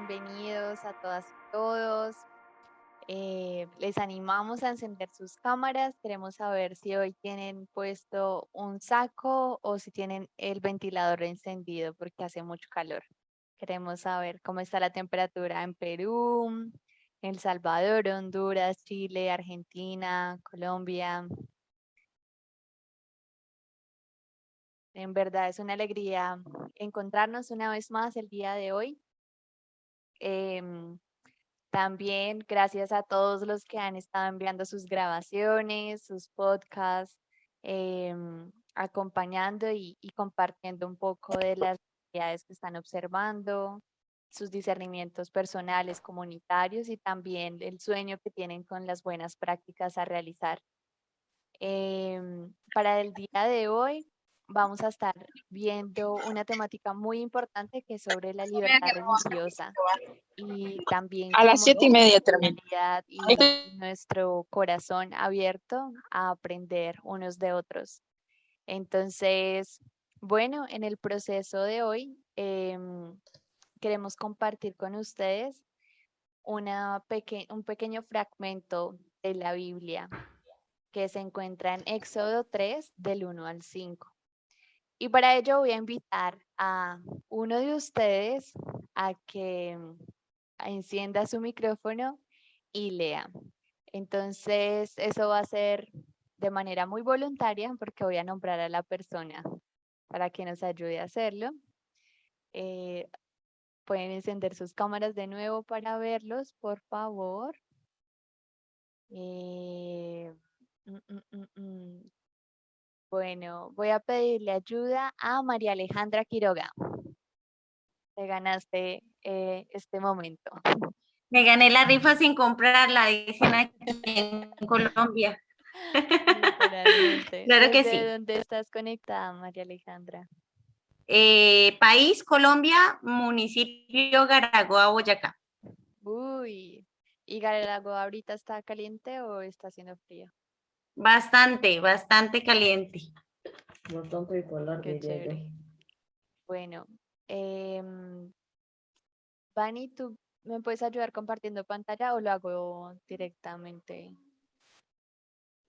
bienvenidos a todas y todos. Les animamos a encender sus cámaras. Queremos saber si hoy tienen puesto un saco o si tienen el ventilador encendido porque hace mucho calor. Queremos saber cómo está la temperatura en Perú, El Salvador, Honduras, Chile, Argentina, Colombia. En verdad es una alegría encontrarnos una vez más el día de hoy. Em, También gracias a todos los que han estado enviando sus grabaciones, sus podcasts, acompañando y compartiendo un poco de las actividades que están observando, sus discernimientos personales, comunitarios y también el sueño que tienen con las buenas prácticas a realizar. Para el día de hoy vamos a estar viendo una temática muy importante que es sobre la libertad religiosa y también A las cómo 7:30 termino. comunidad y nuestro corazón abierto a aprender unos de otros. Entonces, bueno, en el proceso de hoy queremos compartir con ustedes un pequeño fragmento de la Biblia que se encuentra en Éxodo 3 del 1 al 5. Y para ello voy a invitar a uno de ustedes a que encienda su micrófono y lea. Entonces, eso va a ser de manera muy voluntaria porque voy a nombrar a la persona para que nos ayude a hacerlo. Pueden encender sus cámaras de nuevo para verlos, por favor. Eh, mm, mm, mm, mm. Bueno, voy a pedirle ayuda a María Alejandra Quiroga. Te ganaste este momento. Me gané la rifa sin comprarla, dicen aquí en Colombia. Literalmente. Claro que ¿Desde sí. dónde estás conectada, María Alejandra? País, Colombia, municipio Garagoa, Boyacá. Uy, ¿y Garelago ahorita está caliente o está haciendo frío? Bastante caliente. Bastante bipolar, Qué diría yo. chévere. Bueno, Vani, ¿tú me puedes ayudar compartiendo pantalla o lo hago directamente?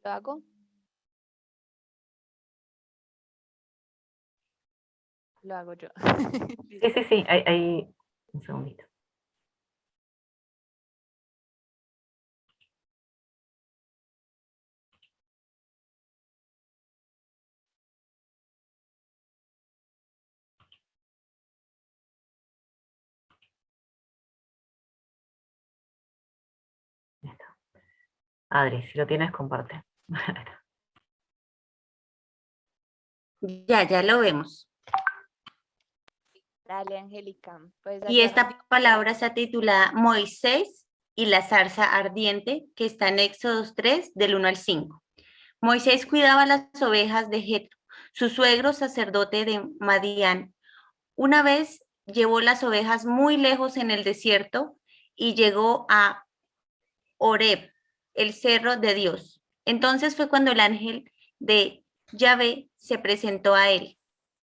¿Lo hago? Lo hago yo. Sí, ahí, un segundito. Ya está. Adri, si lo tienes, comparte. Ya lo vemos. Dale, Angélica. ¿Puedes Y ayudarme? esta palabra está titulada Moisés y la zarza ardiente, que está en Éxodo 3, del 1 al 5. Moisés cuidaba las ovejas de Jetro, su suegro sacerdote de Madián. Una vez llevó las ovejas muy lejos en el desierto y llegó a Horeb, el cerro de Dios. Entonces fue cuando el ángel de Yahvé se presentó a él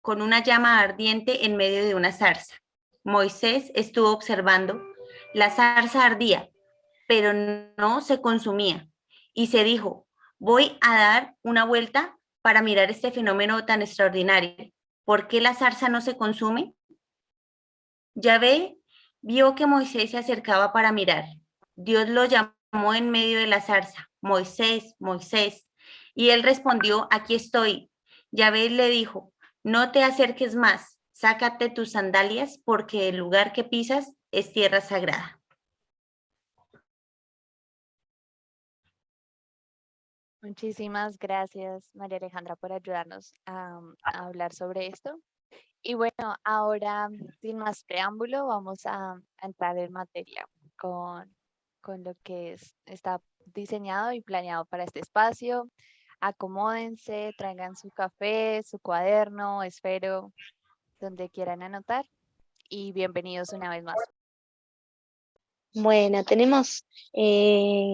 con una llama ardiente en medio de una zarza. Moisés estuvo observando. La zarza ardía, pero no se consumía. Y se dijo, voy a dar una vuelta para mirar este fenómeno tan extraordinario. ¿Por qué la zarza no se consume? Yahvé vio que Moisés se acercaba para mirar. Dios lo llamó en medio de la zarza, Moisés, Moisés. Y él respondió, aquí estoy. Yahvé le dijo, no te acerques más, sácate tus sandalias porque el lugar que pisas es tierra sagrada. Muchísimas gracias, María Alejandra, por ayudarnos a hablar sobre esto. Y bueno, ahora, sin más preámbulo, vamos a entrar en materia con lo que está diseñado y planeado para este espacio. Acomódense, traigan su café, su cuaderno, esfero, donde quieran anotar. Y bienvenidos una vez más. Bueno, tenemos,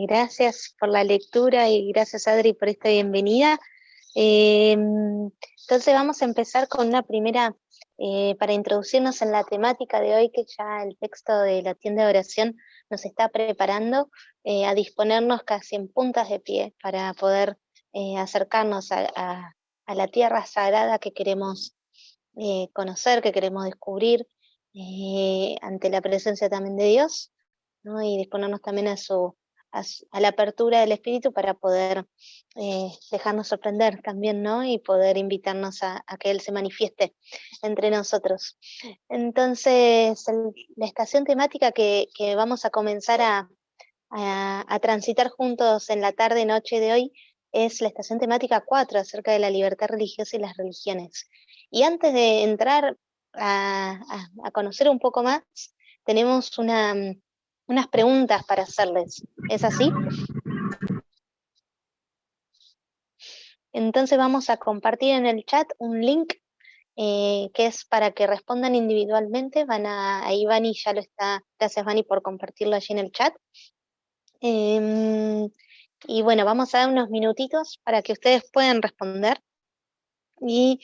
gracias por la lectura y gracias Adri por esta bienvenida. Entonces vamos a empezar con una primera, para introducirnos en la temática de hoy, que ya el texto de la tienda de oración nos está preparando a disponernos casi en puntas de pie para poder acercarnos a la tierra sagrada que queremos conocer, que queremos descubrir ante la presencia también de Dios, ¿no? Y disponernos también a la apertura del espíritu para poder dejarnos sorprender también, ¿no? Y poder invitarnos a que Él se manifieste entre nosotros. Entonces, la estación temática que vamos a comenzar a transitar juntos en la tarde-noche de hoy es la estación temática 4 acerca de la libertad religiosa y las religiones. Y antes de entrar a conocer un poco más, tenemos unas preguntas para hacerles. ¿Es así? Entonces vamos a compartir en el chat un link que es para que respondan individualmente. Ahí Vani ya lo está. Gracias, Vani, por compartirlo allí en el chat. Y bueno, vamos a dar unos minutitos para que ustedes puedan responder y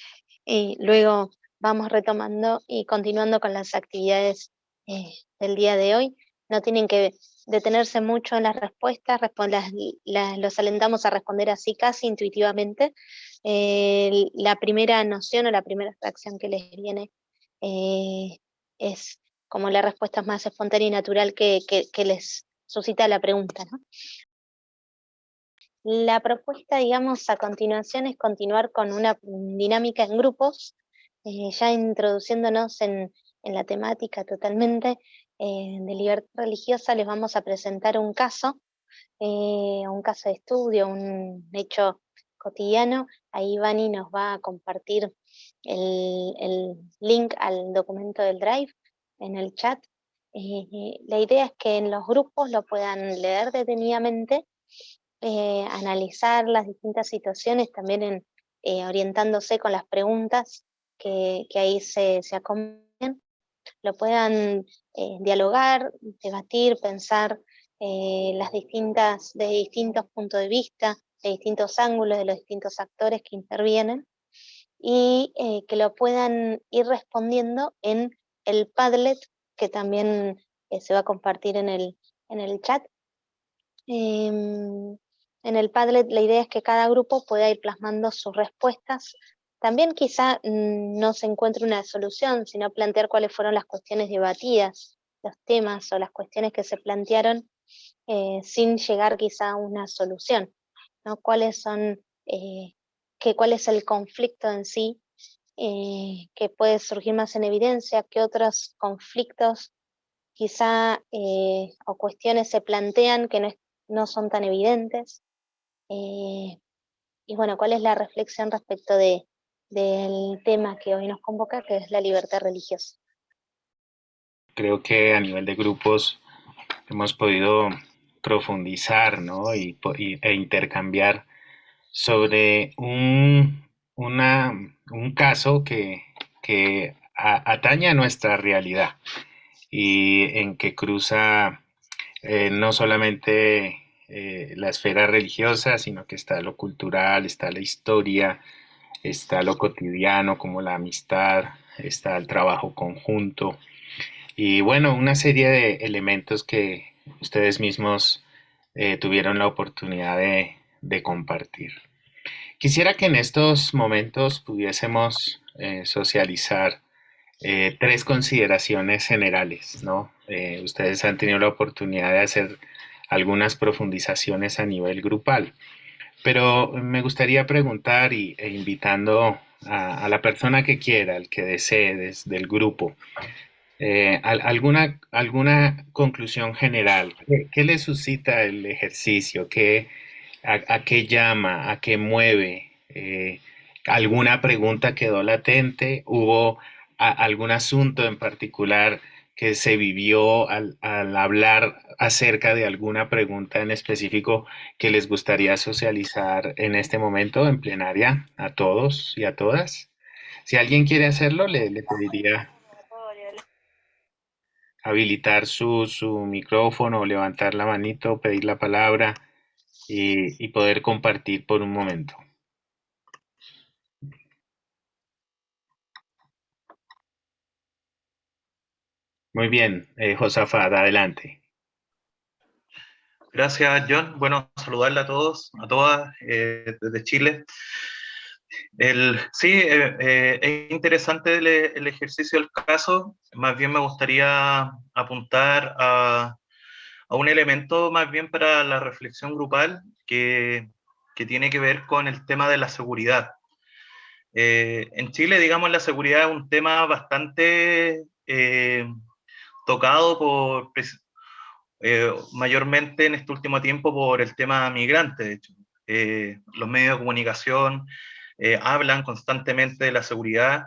luego vamos retomando y continuando con las actividades del día de hoy. No tienen que detenerse mucho en las respuestas, los alentamos a responder así casi intuitivamente. La primera noción o la primera reacción que les viene es como la respuesta más espontánea y natural que les suscita la pregunta, ¿no? La propuesta, digamos, a continuación es continuar con una dinámica en grupos, ya introduciéndonos en la temática totalmente de libertad religiosa. Les vamos a presentar un caso de estudio, un hecho cotidiano. Ahí Vani nos va a compartir el link al documento del Drive en el chat. La idea es que en los grupos lo puedan leer detenidamente, analizar las distintas situaciones, también orientándose con las preguntas que ahí se acomoden, lo puedan dialogar, debatir, pensar de distintos puntos de vista, de distintos ángulos, de los distintos actores que intervienen, y que lo puedan ir respondiendo en el Padlet, que también se va a compartir en el chat. En el Padlet la idea es que cada grupo pueda ir plasmando sus respuestas. También quizá no se encuentre una solución, sino plantear cuáles fueron las cuestiones debatidas, los temas o las cuestiones que se plantearon sin llegar quizá a una solución, ¿no? ¿Cuál es el conflicto en sí que puede surgir más en evidencia? ¿Qué otros conflictos quizá o cuestiones se plantean que no son tan evidentes? Y bueno, ¿cuál es la reflexión respecto del tema que hoy nos convoca, que es la libertad religiosa? Creo que a nivel de grupos hemos podido profundizar, ¿no? e intercambiar sobre un caso que atañe a nuestra realidad y en que cruza no solamente la esfera religiosa, sino que está lo cultural, está la historia, está lo cotidiano como la amistad, está el trabajo conjunto y bueno, una serie de elementos que ustedes mismos tuvieron la oportunidad de compartir. Quisiera que en estos momentos pudiésemos socializar tres consideraciones generales, ¿no? Ustedes han tenido la oportunidad de hacer algunas profundizaciones a nivel grupal, pero me gustaría preguntar e invitando a la persona que quiera, al que desee desde el grupo, alguna conclusión general. ¿Qué le suscita el ejercicio? A qué llama? ¿A qué mueve? ¿Alguna pregunta quedó latente? ¿Hubo algún asunto en particular que se vivió al hablar acerca de alguna pregunta en específico que les gustaría socializar en este momento en plenaria a todos y a todas? Si alguien quiere hacerlo, le pediría habilitar su micrófono, levantar la manito, pedir la palabra y poder compartir por un momento. Muy bien, Josafat, adelante. Gracias, John. Bueno, saludarle a todos, a todas, desde Chile. Sí, es interesante el ejercicio del caso. Más bien me gustaría apuntar a un elemento más bien para la reflexión grupal que tiene que ver con el tema de la seguridad. En Chile, digamos, la seguridad es un tema bastante tocado mayormente en este último tiempo por el tema migrante, de hecho. Los medios de comunicación hablan constantemente de la seguridad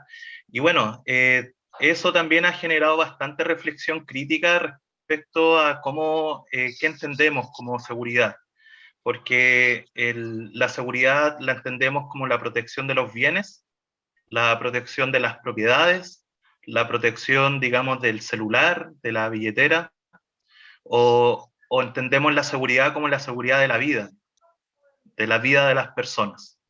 y bueno, eso también ha generado bastante reflexión crítica respecto a qué entendemos como seguridad, porque la seguridad la entendemos como la protección de los bienes, la protección de las propiedades, la protección, digamos, del celular, de la billetera, o entendemos la seguridad como la seguridad de la vida de las personas.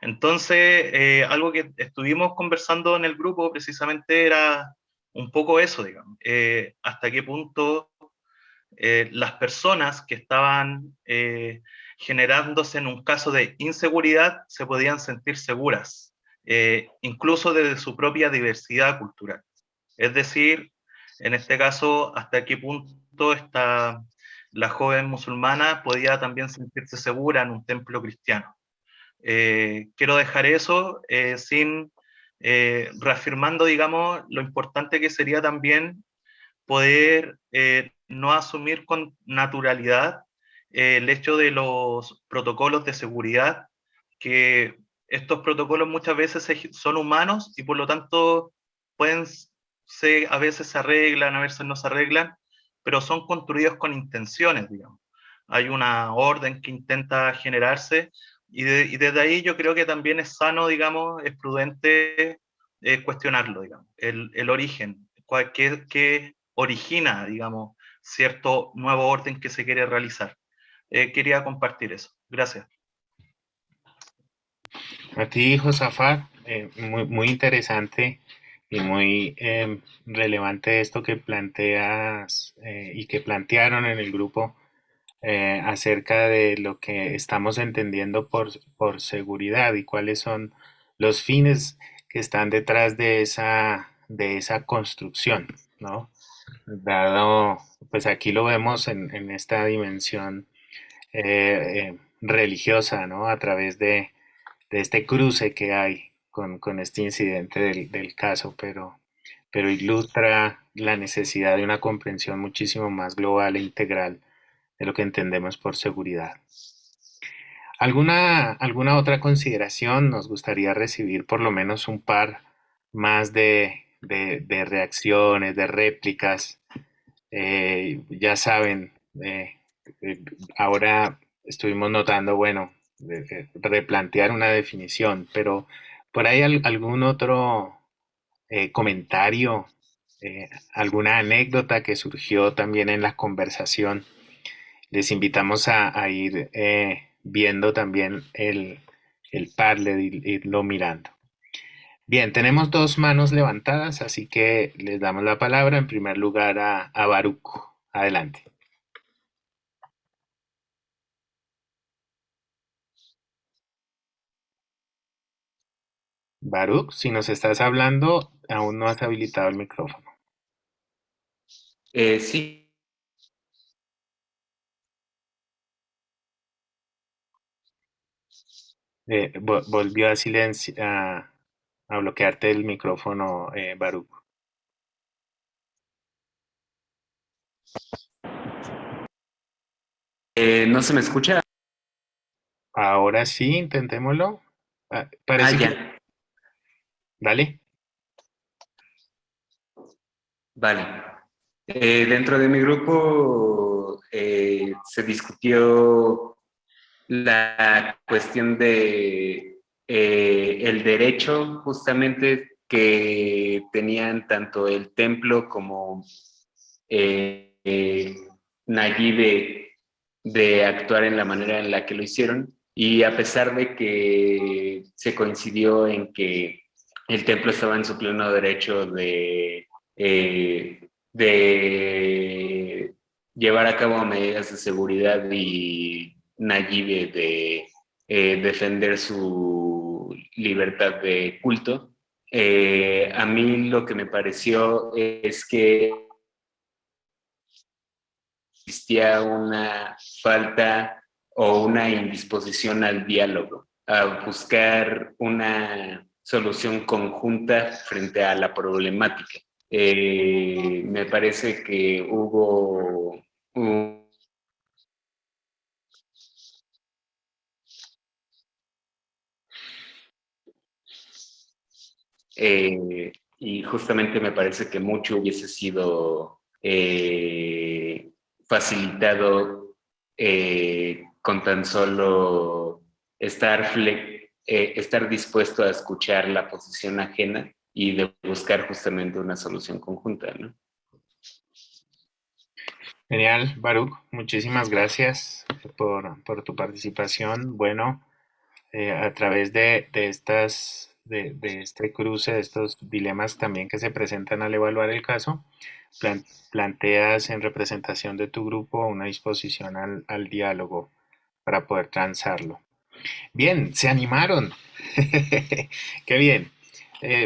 Entonces, algo que estuvimos conversando en el grupo precisamente era un poco eso, digamos, hasta qué punto las personas que estaban generándose en un caso de inseguridad se podían sentir seguras, incluso desde su propia diversidad cultural. Es decir, en este caso, hasta qué punto la joven musulmana podía también sentirse segura en un templo cristiano. Quiero dejar eso reafirmando, digamos, lo importante que sería también poder no asumir con naturalidad el hecho de los protocolos de seguridad, que estos protocolos muchas veces son humanos y por lo tanto a veces se arreglan, a veces no se arreglan, pero son construidos con intenciones, digamos. Hay una orden que intenta generarse y desde ahí yo creo que también es sano, digamos, es prudente cuestionarlo, digamos, el origen, qué origina, digamos, cierto nuevo orden que se quiere realizar. Quería compartir eso. Gracias. A ti, Josafat, muy interesante y muy relevante esto que planteas y que plantearon en el grupo acerca de lo que estamos entendiendo por seguridad y cuáles son los fines que están detrás de esa construcción, ¿no? Dado, pues aquí lo vemos en esta dimensión religiosa, ¿no? A través de este cruce que hay con este incidente del caso, pero ilustra la necesidad de una comprensión muchísimo más global e integral de lo que entendemos por seguridad. ¿Alguna otra consideración? Nos gustaría recibir por lo menos un par más de reacciones, de réplicas. Ya saben, ahora estuvimos notando, bueno, replantear una definición, pero por ahí algún otro comentario, alguna anécdota que surgió también en la conversación. Les invitamos a ir viendo también el Padlet, irlo mirando. Bien, tenemos dos manos levantadas, así que les damos la palabra en primer lugar a Baruch. Adelante. Baruch, si nos estás hablando, aún no has habilitado el micrófono. Sí. Volvió a bloquearte el micrófono, Baruch. ¿No se me escucha? Ahora sí, intentémoslo. Parece que... Ya. Dale. Vale. Dentro de mi grupo se discutió la cuestión de el derecho justamente que tenían tanto el templo como Nayib de actuar en la manera en la que lo hicieron, y a pesar de que se coincidió en que el templo estaba en su pleno derecho de de llevar a cabo medidas de seguridad y Nayibe de defender su libertad de culto. A mí lo que me pareció es que existía una falta o una indisposición al diálogo, a buscar una solución conjunta frente a la problemática. Me parece que hubo un y justamente me parece que mucho hubiese sido facilitado con tan solo estar dispuesto a escuchar la posición ajena y de buscar justamente una solución conjunta, ¿no? Genial, Baruch, muchísimas gracias por tu participación. Bueno, a través de este cruce, de estos dilemas también que se presentan al evaluar el caso, planteas en representación de tu grupo una disposición al diálogo para poder transarlo. Bien, se animaron. Qué bien.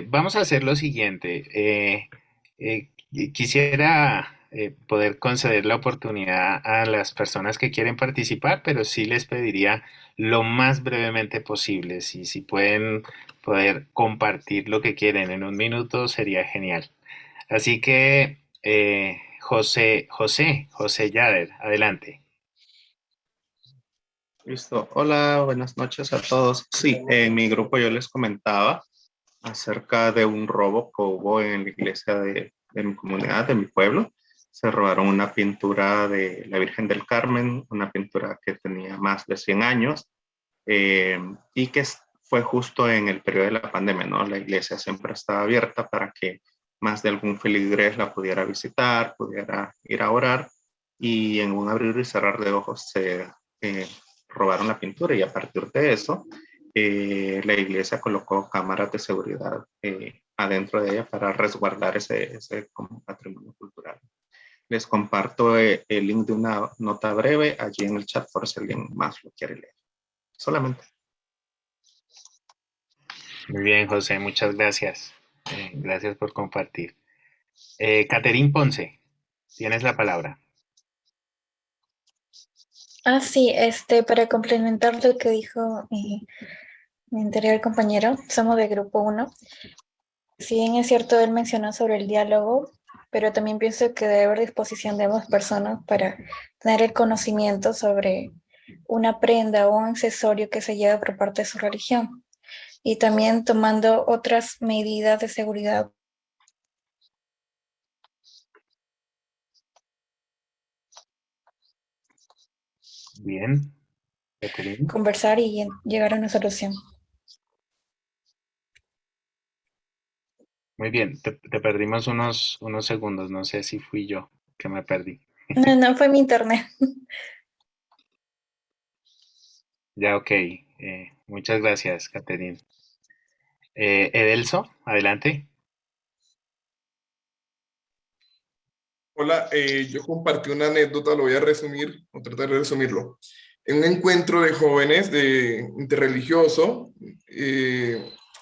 Vamos a hacer lo siguiente. Eh, quisiera poder conceder la oportunidad a las personas que quieren participar, pero sí les pediría lo más brevemente posible. Si pueden poder compartir lo que quieren en un minuto, sería genial. Así que, José Yader, adelante. Listo. Hola, buenas noches a todos. Sí, en mi grupo yo les comentaba acerca de un robo que hubo en la iglesia de mi comunidad, de mi pueblo. Se robaron una pintura de la Virgen del Carmen, una pintura que tenía más de 100 años y que fue justo en el periodo de la pandemia, ¿no? La iglesia siempre estaba abierta para que más de algún feligrés la pudiera visitar, pudiera ir a orar, y en un abrir y cerrar de ojos se robaron la pintura, y a partir de eso la iglesia colocó cámaras de seguridad adentro de ella para resguardar ese como patrimonio cultural. Les comparto el link de una nota breve allí en el chat por si alguien más lo quiere leer. Solamente. Muy bien, José, muchas gracias. Gracias por compartir. Caterín Ponce, tienes la palabra. Sí, para complementar lo que dijo mi anterior compañero, somos de grupo 1. Si bien es cierto, él mencionó sobre el diálogo, pero también pienso que debe haber disposición de ambas personas para tener el conocimiento sobre una prenda o un accesorio que se lleva por parte de su religión, y también tomando otras medidas de seguridad. Bien, Caterín. Conversar y llegar a una solución. Muy bien, te perdimos unos segundos, no sé si fui yo que me perdí. No, fue mi internet. Ya, ok. Muchas gracias, Caterín. Edelso, adelante. Hola, yo compartí una anécdota, lo voy a resumir, o tratar de resumirlo. En un encuentro de jóvenes interreligioso,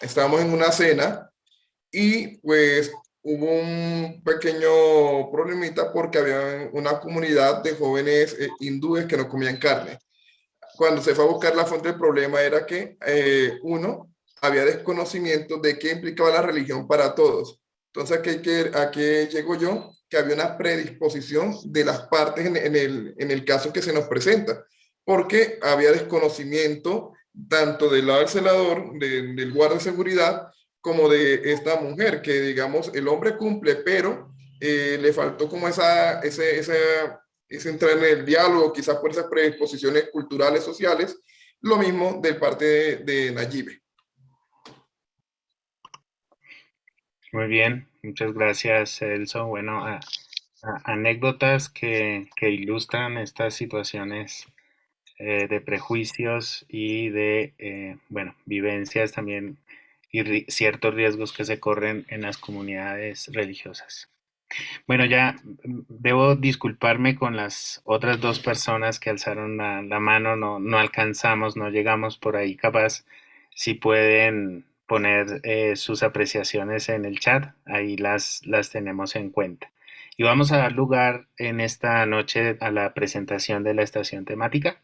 estábamos en una cena y pues hubo un pequeño problemita porque había una comunidad de jóvenes hindúes que no comían carne. Cuando se fue a buscar la fuente del problema era que uno, había desconocimiento de qué implicaba la religión para todos. Entonces, ¿a qué llego yo? Que había una predisposición de las partes en el caso que se nos presenta, porque había desconocimiento tanto del lado del celador, del guardia de seguridad, como de esta mujer, que digamos, el hombre cumple, pero le faltó como esa es entrar en el diálogo, quizás por esas predisposiciones culturales, sociales, lo mismo de parte de Nayibe. Muy bien, muchas gracias, Elso. Bueno, anécdotas que ilustran estas situaciones de prejuicios y de, bueno, vivencias también y ciertos riesgos que se corren en las comunidades religiosas. Bueno, ya debo disculparme con las otras dos personas que alzaron la mano, no alcanzamos, no llegamos por ahí, capaz si pueden poner sus apreciaciones en el chat, ahí las tenemos en cuenta. Y vamos a dar lugar en esta noche a la presentación de la estación temática,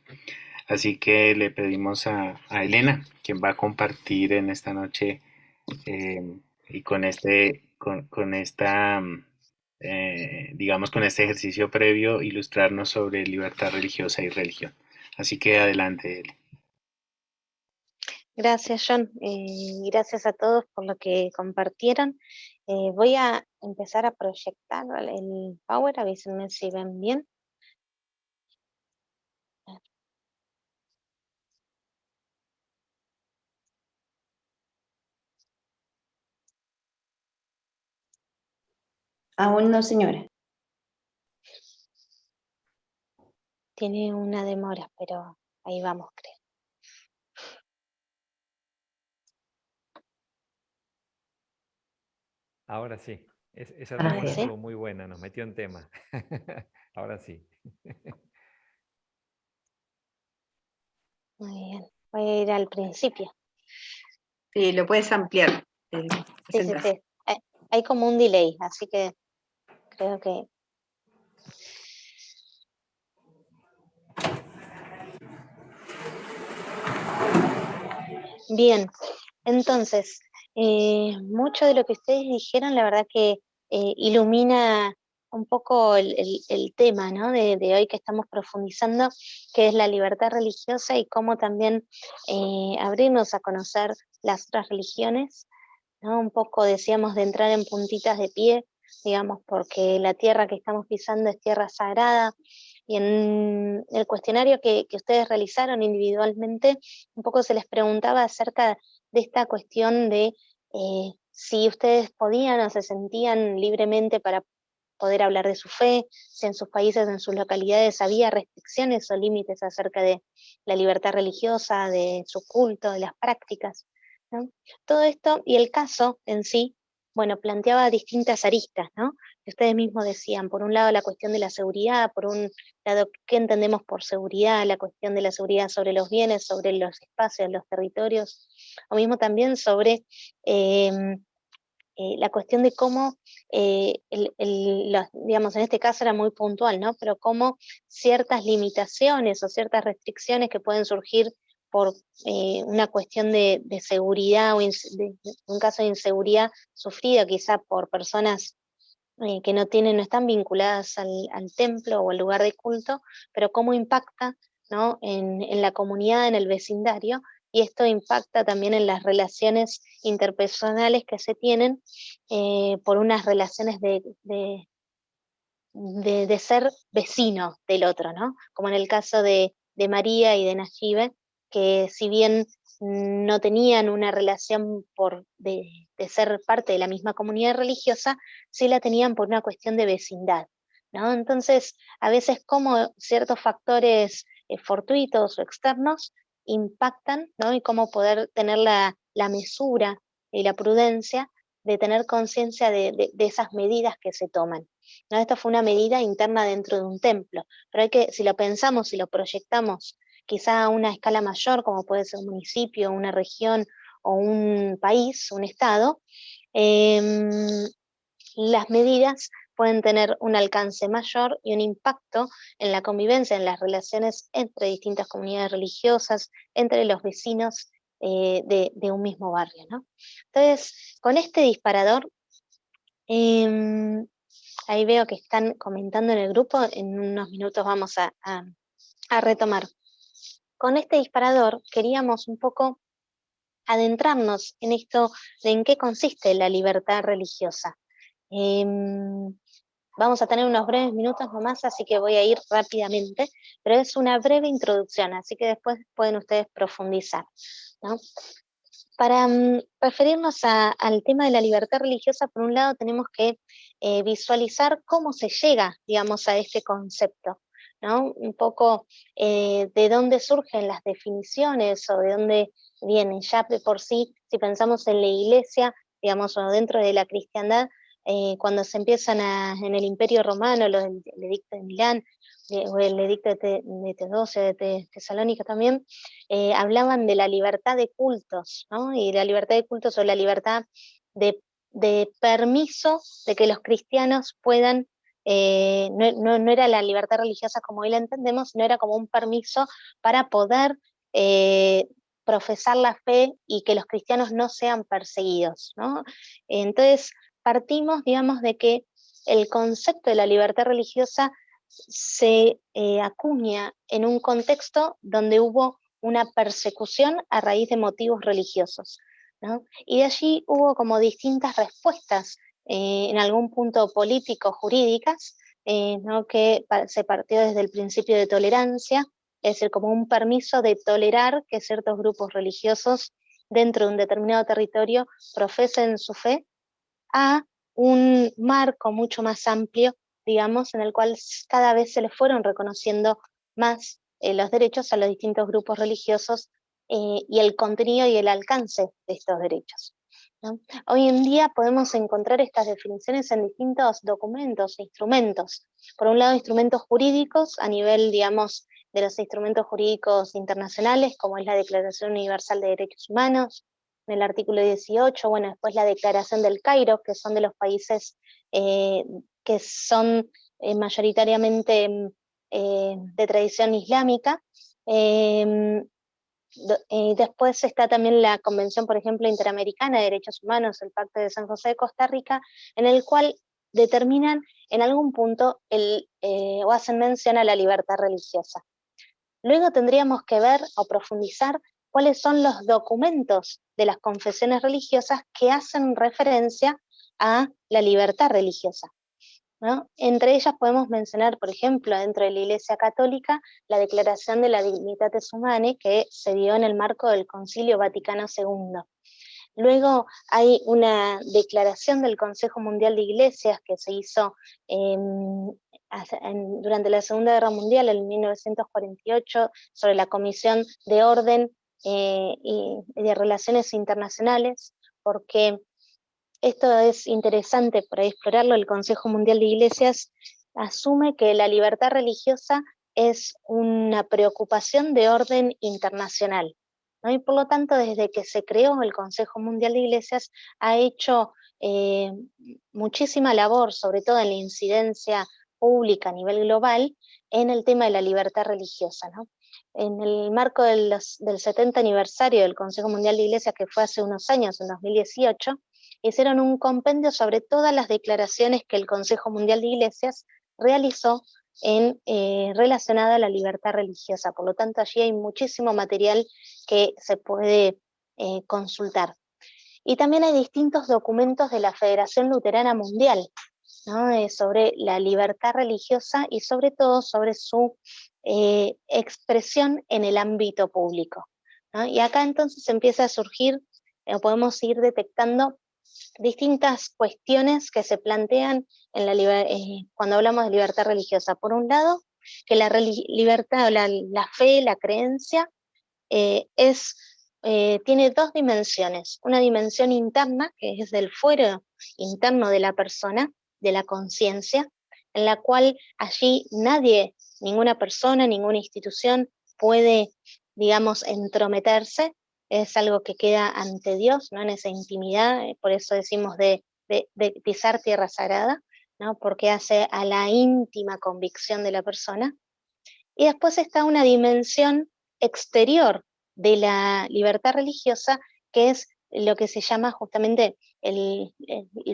así que le pedimos a Elena, quien va a compartir en esta noche y con esta, digamos, con este ejercicio previo, ilustrarnos sobre libertad religiosa y religión. Así que adelante, Eli. Gracias, John. Gracias a todos por lo que compartieron. Voy a empezar a proyectar el Power, avísenme si ven bien. Aún no, señora. Tiene una demora, pero ahí vamos, creo. Ahora sí. Esa Ahora demora sí. estuvo muy buena, nos metió en tema. Ahora sí. Muy bien. Voy a ir al principio. Sí, lo puedes ampliar. Sí. Hay como un delay, así que creo que... Bien, entonces, mucho de lo que ustedes dijeron, la verdad que ilumina un poco el tema, ¿no? de hoy que estamos profundizando, que es la libertad religiosa y cómo también abrirnos a conocer las otras religiones, ¿no? Un poco decíamos de entrar en puntitas de pie, digamos, porque la tierra que estamos pisando es tierra sagrada, y en el cuestionario que ustedes realizaron individualmente, un poco se les preguntaba acerca de esta cuestión de si ustedes podían o se sentían libremente para poder hablar de su fe, si en sus países, en sus localidades había restricciones o límites acerca de la libertad religiosa, de su culto, de las prácticas, ¿no? Todo esto y el caso en sí, bueno, planteaba distintas aristas, ¿no? Que ustedes mismos decían, por un lado la cuestión de la seguridad, por un lado qué entendemos por seguridad, la cuestión de la seguridad sobre los bienes, sobre los espacios, los territorios, o mismo también sobre la cuestión de cómo, digamos, en este caso era muy puntual, ¿no? Pero cómo ciertas limitaciones o ciertas restricciones que pueden surgir por una cuestión de seguridad o un caso de inseguridad sufrida quizá por personas que no están vinculadas al templo o al lugar de culto, pero cómo impacta, ¿no? en la comunidad, en el vecindario, y esto impacta también en las relaciones interpersonales que se tienen por unas relaciones de ser vecino del otro, ¿no? Como en el caso de María y de Nayibe, que si bien no tenían una relación de ser parte de la misma comunidad religiosa, sí la tenían por una cuestión de vecindad, ¿no? Entonces, a veces como ciertos factores fortuitos o externos impactan, ¿no? Y cómo poder tener la mesura y la prudencia de tener conciencia de esas medidas que se toman, ¿no? Esto fue una medida interna dentro de un templo, pero si lo pensamos, si lo proyectamos quizá a una escala mayor, como puede ser un municipio, una región o un país, un estado, las medidas pueden tener un alcance mayor y un impacto en la convivencia, en las relaciones entre distintas comunidades religiosas, entre los vecinos de un mismo barrio, ¿no? Entonces, con este disparador, ahí veo que están comentando en el grupo, en unos minutos vamos a retomar. Con este disparador queríamos un poco adentrarnos en esto de en qué consiste la libertad religiosa. Vamos a tener unos breves minutos nomás, así que voy a ir rápidamente, pero es una breve introducción, así que después pueden ustedes profundizar, ¿no? Para referirnos al tema de la libertad religiosa, por un lado tenemos que visualizar cómo se llega, digamos, a este concepto, ¿no? Un poco de dónde surgen las definiciones o de dónde vienen ya de por sí, si pensamos en la iglesia, digamos, o dentro de la cristiandad, cuando se empiezan en el Imperio Romano, el edicto de Milán, o el edicto de Teodosia, de Tesalónica también, hablaban de la libertad de cultos, ¿no? Y la libertad de cultos o la libertad de permiso de que los cristianos puedan, no era la libertad religiosa como hoy la entendemos, sino era como un permiso para poder profesar la fe y que los cristianos no sean perseguidos, ¿no? Entonces, partimos, digamos, de que el concepto de la libertad religiosa se acuña en un contexto donde hubo una persecución a raíz de motivos religiosos, ¿no? Y de allí hubo como distintas respuestas, en algún punto político, jurídicas, ¿no? Que se partió desde el principio de tolerancia, es decir, como un permiso de tolerar que ciertos grupos religiosos dentro de un determinado territorio profesen su fe, a un marco mucho más amplio, digamos, en el cual cada vez se les fueron reconociendo más los derechos a los distintos grupos religiosos, y el contenido y el alcance de estos derechos, ¿no? Hoy en día podemos encontrar estas definiciones en distintos documentos e instrumentos. Por un lado, instrumentos jurídicos a nivel, digamos, de los instrumentos jurídicos internacionales, como es la Declaración Universal de Derechos Humanos, en el artículo 18, bueno, después la Declaración del Cairo, que son de los países que son mayoritariamente de tradición islámica. Después está también la Convención, por ejemplo, Interamericana de Derechos Humanos, el Pacto de San José de Costa Rica, en el cual determinan en algún punto o hacen mención a la libertad religiosa. Luego tendríamos que ver o profundizar cuáles son los documentos de las confesiones religiosas que hacen referencia a la libertad religiosa, ¿no? Entre ellas podemos mencionar, por ejemplo, dentro de la Iglesia Católica, la Declaración de la Dignitatis Humanae, que se dio en el marco del Concilio Vaticano II. Luego hay una declaración del Consejo Mundial de Iglesias que se hizo durante la Segunda Guerra Mundial, en 1948, sobre la Comisión de Orden y de Relaciones Internacionales, porque esto es interesante para explorarlo. El Consejo Mundial de Iglesias asume que la libertad religiosa es una preocupación de orden internacional, ¿no? Y por lo tanto, desde que se creó el Consejo Mundial de Iglesias, ha hecho muchísima labor, sobre todo en la incidencia pública a nivel global, en el tema de la libertad religiosa, ¿no? En el marco del 70 aniversario del Consejo Mundial de Iglesias, que fue hace unos años, en 2018, hicieron un compendio sobre todas las declaraciones que el Consejo Mundial de Iglesias realizó relacionada a la libertad religiosa. Por lo tanto, allí hay muchísimo material que se puede consultar. Y también hay distintos documentos de la Federación Luterana Mundial, ¿no? Sobre la libertad religiosa y sobre todo sobre su expresión en el ámbito público, ¿no? Y acá entonces empieza a surgir, podemos ir detectando distintas cuestiones que se plantean cuando hablamos de libertad religiosa. Por un lado, que la libertad, la fe, la creencia, tiene dos dimensiones. Una dimensión interna, que es del fuero interno de la persona, de la conciencia, en la cual allí nadie, ninguna persona, ninguna institución puede, digamos, entrometerse. Es algo que queda ante Dios, ¿no? En esa intimidad, por eso decimos de pisar tierra sagrada, ¿no? Porque hace a la íntima convicción de la persona. Y después está una dimensión exterior de la libertad religiosa, que es lo que se llama justamente el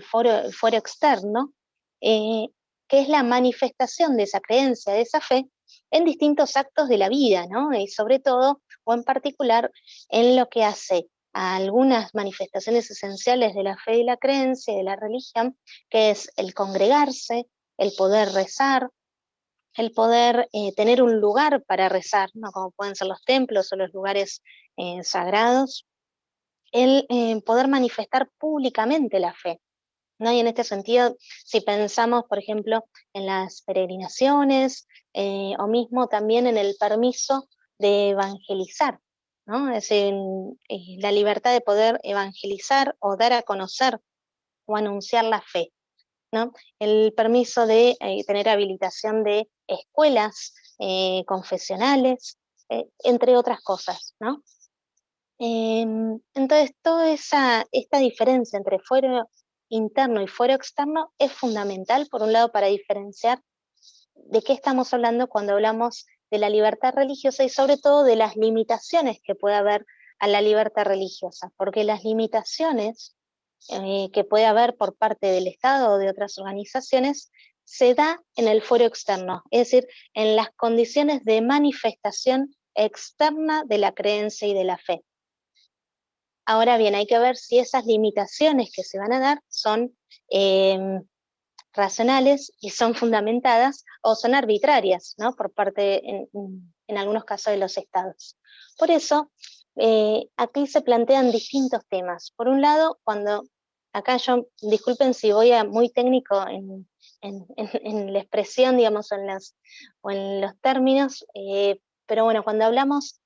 foro externo, que es la manifestación de esa creencia, de esa fe, en distintos actos de la vida, ¿no? Y sobre todo, o en particular, en lo que hace a algunas manifestaciones esenciales de la fe y la creencia, de la religión, que es el congregarse, el poder rezar, el poder tener un lugar para rezar, ¿no? Como pueden ser los templos o los lugares sagrados, el poder manifestar públicamente la fe, ¿no? Y en este sentido, si pensamos, por ejemplo, en las peregrinaciones, o mismo también en el permiso de evangelizar, ¿no? Es decir, la libertad de poder evangelizar o dar a conocer o anunciar la fe, ¿no? El permiso de tener habilitación de escuelas confesionales, entre otras cosas, ¿no? Entonces, toda esta diferencia entre fuero interno y fuero externo es fundamental, por un lado, para diferenciar de qué estamos hablando cuando hablamos de la libertad religiosa y sobre todo de las limitaciones que puede haber a la libertad religiosa, porque las limitaciones que puede haber por parte del Estado o de otras organizaciones se da en el fuero externo, es decir, en las condiciones de manifestación externa de la creencia y de la fe. Ahora bien, hay que ver si esas limitaciones que se van a dar son racionales y son fundamentadas o son arbitrarias, ¿no? Por parte, en algunos casos, de los estados. Por eso, aquí se plantean distintos temas. Por un lado, acá disculpen si voy muy técnico en la expresión, digamos, o en los términos, pero bueno, cuando hablamos,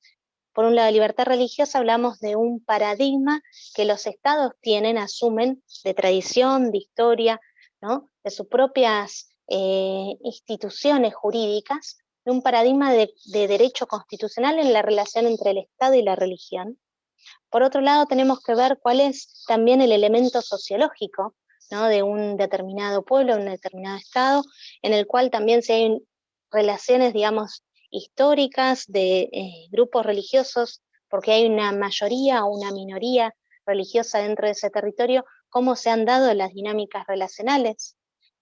por un lado, de libertad religiosa, hablamos de un paradigma que los estados asumen, de tradición, de historia, ¿no? De sus propias instituciones jurídicas, de un paradigma de derecho constitucional en la relación entre el Estado y la religión. Por otro lado, tenemos que ver cuál es también el elemento sociológico, ¿no? De un determinado pueblo, un determinado Estado, en el cual también si hay relaciones, digamos, históricas de grupos religiosos, porque hay una mayoría o una minoría religiosa dentro de ese territorio, cómo se han dado las dinámicas relacionales,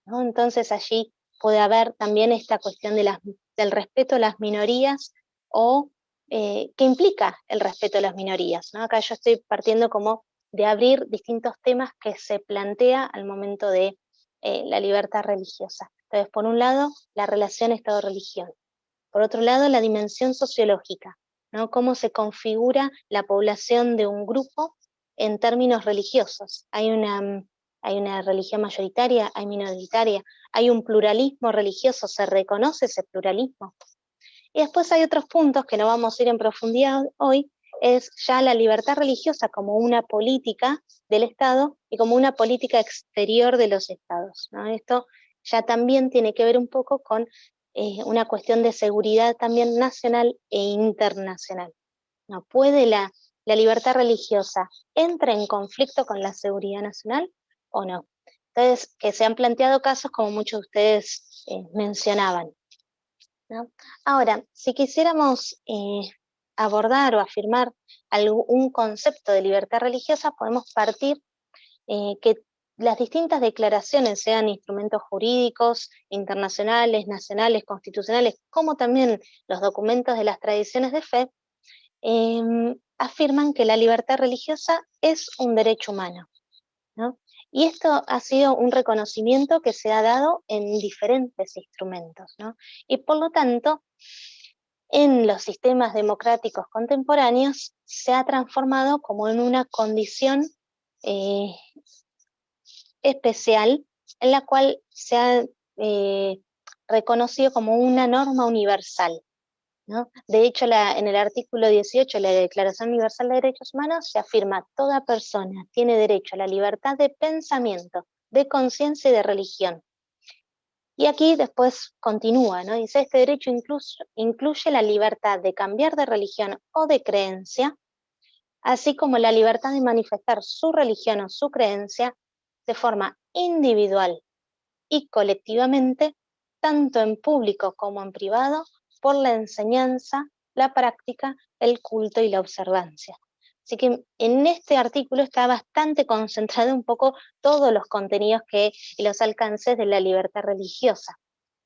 ¿no? Entonces allí puede haber también esta cuestión del respeto a las minorías o qué implica el respeto a las minorías, ¿no? Acá yo estoy partiendo como de abrir distintos temas que se plantea al momento de la libertad religiosa. Entonces, por un lado, la relación Estado-religión. Por otro lado, la dimensión sociológica, ¿no? Cómo se configura la población de un grupo en términos religiosos. Hay una religión mayoritaria, hay minoritaria, hay un pluralismo religioso, se reconoce ese pluralismo. Y después hay otros puntos que no vamos a ir en profundidad hoy, es ya la libertad religiosa como una política del Estado y como una política exterior de los Estados, ¿no? Esto ya también tiene que ver un poco con una cuestión de seguridad también nacional e internacional. ¿No? ¿Puede la libertad religiosa entra en conflicto con la seguridad nacional o no? Entonces, que se han planteado casos como muchos de ustedes mencionaban, ¿no? Ahora, si quisiéramos abordar o afirmar un concepto de libertad religiosa, podemos partir que las distintas declaraciones, sean instrumentos jurídicos, internacionales, nacionales, constitucionales, como también los documentos de las tradiciones de fe, afirman que la libertad religiosa es un derecho humano, ¿no? Y esto ha sido un reconocimiento que se ha dado en diferentes instrumentos, ¿no? Y por lo tanto, en los sistemas democráticos contemporáneos se ha transformado como en una condición especial en la cual se ha reconocido como una norma universal, ¿no? De hecho, en el artículo 18 de la Declaración Universal de Derechos Humanos se afirma: toda persona tiene derecho a la libertad de pensamiento, de conciencia y de religión. Y aquí después continúa, ¿no? Dice: este derecho incluye la libertad de cambiar de religión o de creencia, así como la libertad de manifestar su religión o su creencia de forma individual y colectivamente, tanto en público como en privado, por la enseñanza, la práctica, el culto y la observancia. Así que en este artículo está bastante concentrado un poco todos los contenidos y los alcances de la libertad religiosa,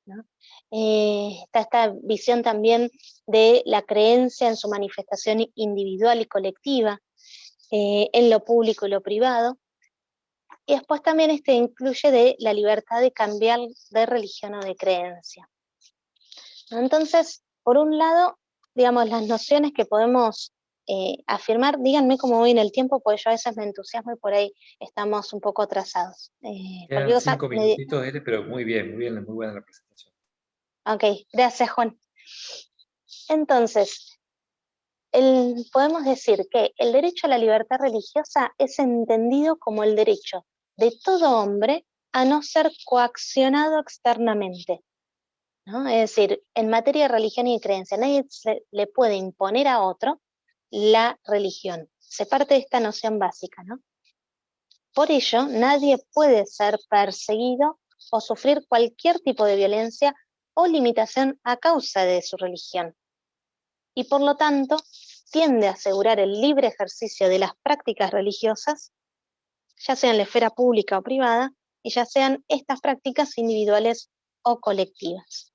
¿no? Está esta visión también de la creencia en su manifestación individual y colectiva, en lo público y lo privado. Y después también incluye de la libertad de cambiar de religión o de creencia. Entonces, por un lado, digamos, las nociones que podemos afirmar, díganme cómo voy en el tiempo, porque yo a veces me entusiasmo y por ahí estamos un poco atrasados. Quedan 5 minutitos, pero muy bien, muy buena la presentación. Ok, gracias, Juan. Entonces, podemos decir que el derecho a la libertad religiosa es entendido como el derecho de todo hombre a no ser coaccionado externamente, ¿no? Es decir, en materia de religión y creencia, nadie le puede imponer a otro la religión. Se parte de esta noción básica, ¿no? Por ello, nadie puede ser perseguido o sufrir cualquier tipo de violencia o limitación a causa de su religión. Y por lo tanto, tiende a asegurar el libre ejercicio de las prácticas religiosas, ya sea en la esfera pública o privada, y ya sean estas prácticas individuales o colectivas,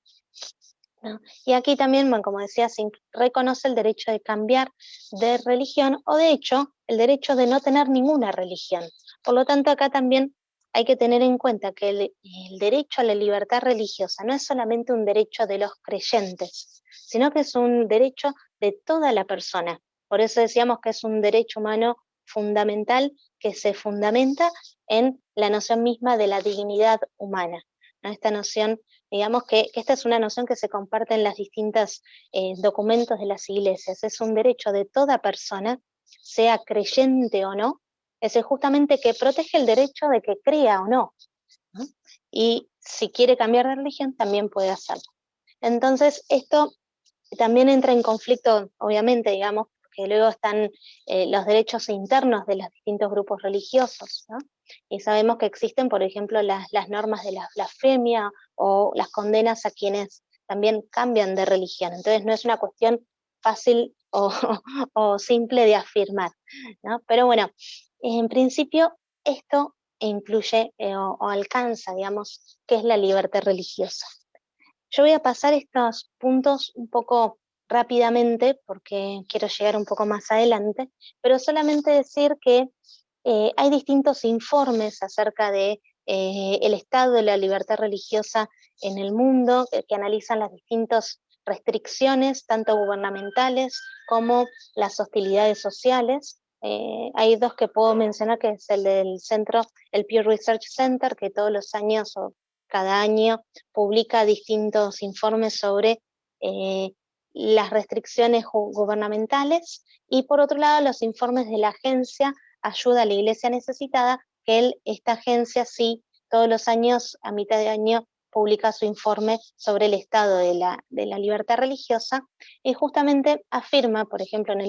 ¿no? Y aquí también, bueno, como decía, se reconoce el derecho de cambiar de religión o de hecho el derecho de no tener ninguna religión. Por lo tanto, acá también hay que tener en cuenta que el derecho a la libertad religiosa no es solamente un derecho de los creyentes, sino que es un derecho de toda la persona. Por eso decíamos que es un derecho humano fundamental que se fundamenta en la noción misma de la dignidad humana, ¿no? Esta noción, digamos que esta es una noción que se comparte en los distintos documentos de las iglesias. Es un derecho de toda persona, sea creyente o no, es justamente que protege el derecho de que crea o no, ¿no? Y si quiere cambiar de religión, también puede hacerlo. Entonces, esto también entra en conflicto, obviamente, digamos, porque luego están los derechos internos de los distintos grupos religiosos, ¿no? Y sabemos que existen, por ejemplo, las normas de la blasfemia o las condenas a quienes también cambian de religión. Entonces no es una cuestión fácil o simple de afirmar, ¿no? Pero bueno, en principio esto incluye o alcanza, digamos, qué es la libertad religiosa. Yo voy a pasar estos puntos un poco rápidamente porque quiero llegar un poco más adelante, pero solamente decir que hay distintos informes acerca de el estado de la libertad religiosa en el mundo que analizan las distintas restricciones, tanto gubernamentales como las hostilidades sociales. Hay dos que puedo mencionar, que es el del centro, el Pew Research Center, que todos los años o cada año publica distintos informes sobre las restricciones gubernamentales, y por otro lado los informes de la Agencia Ayuda a la Iglesia Necesitada, que esta agencia sí todos los años, a mitad de año, publica su informe sobre el estado de la libertad religiosa, y justamente afirma, por ejemplo, en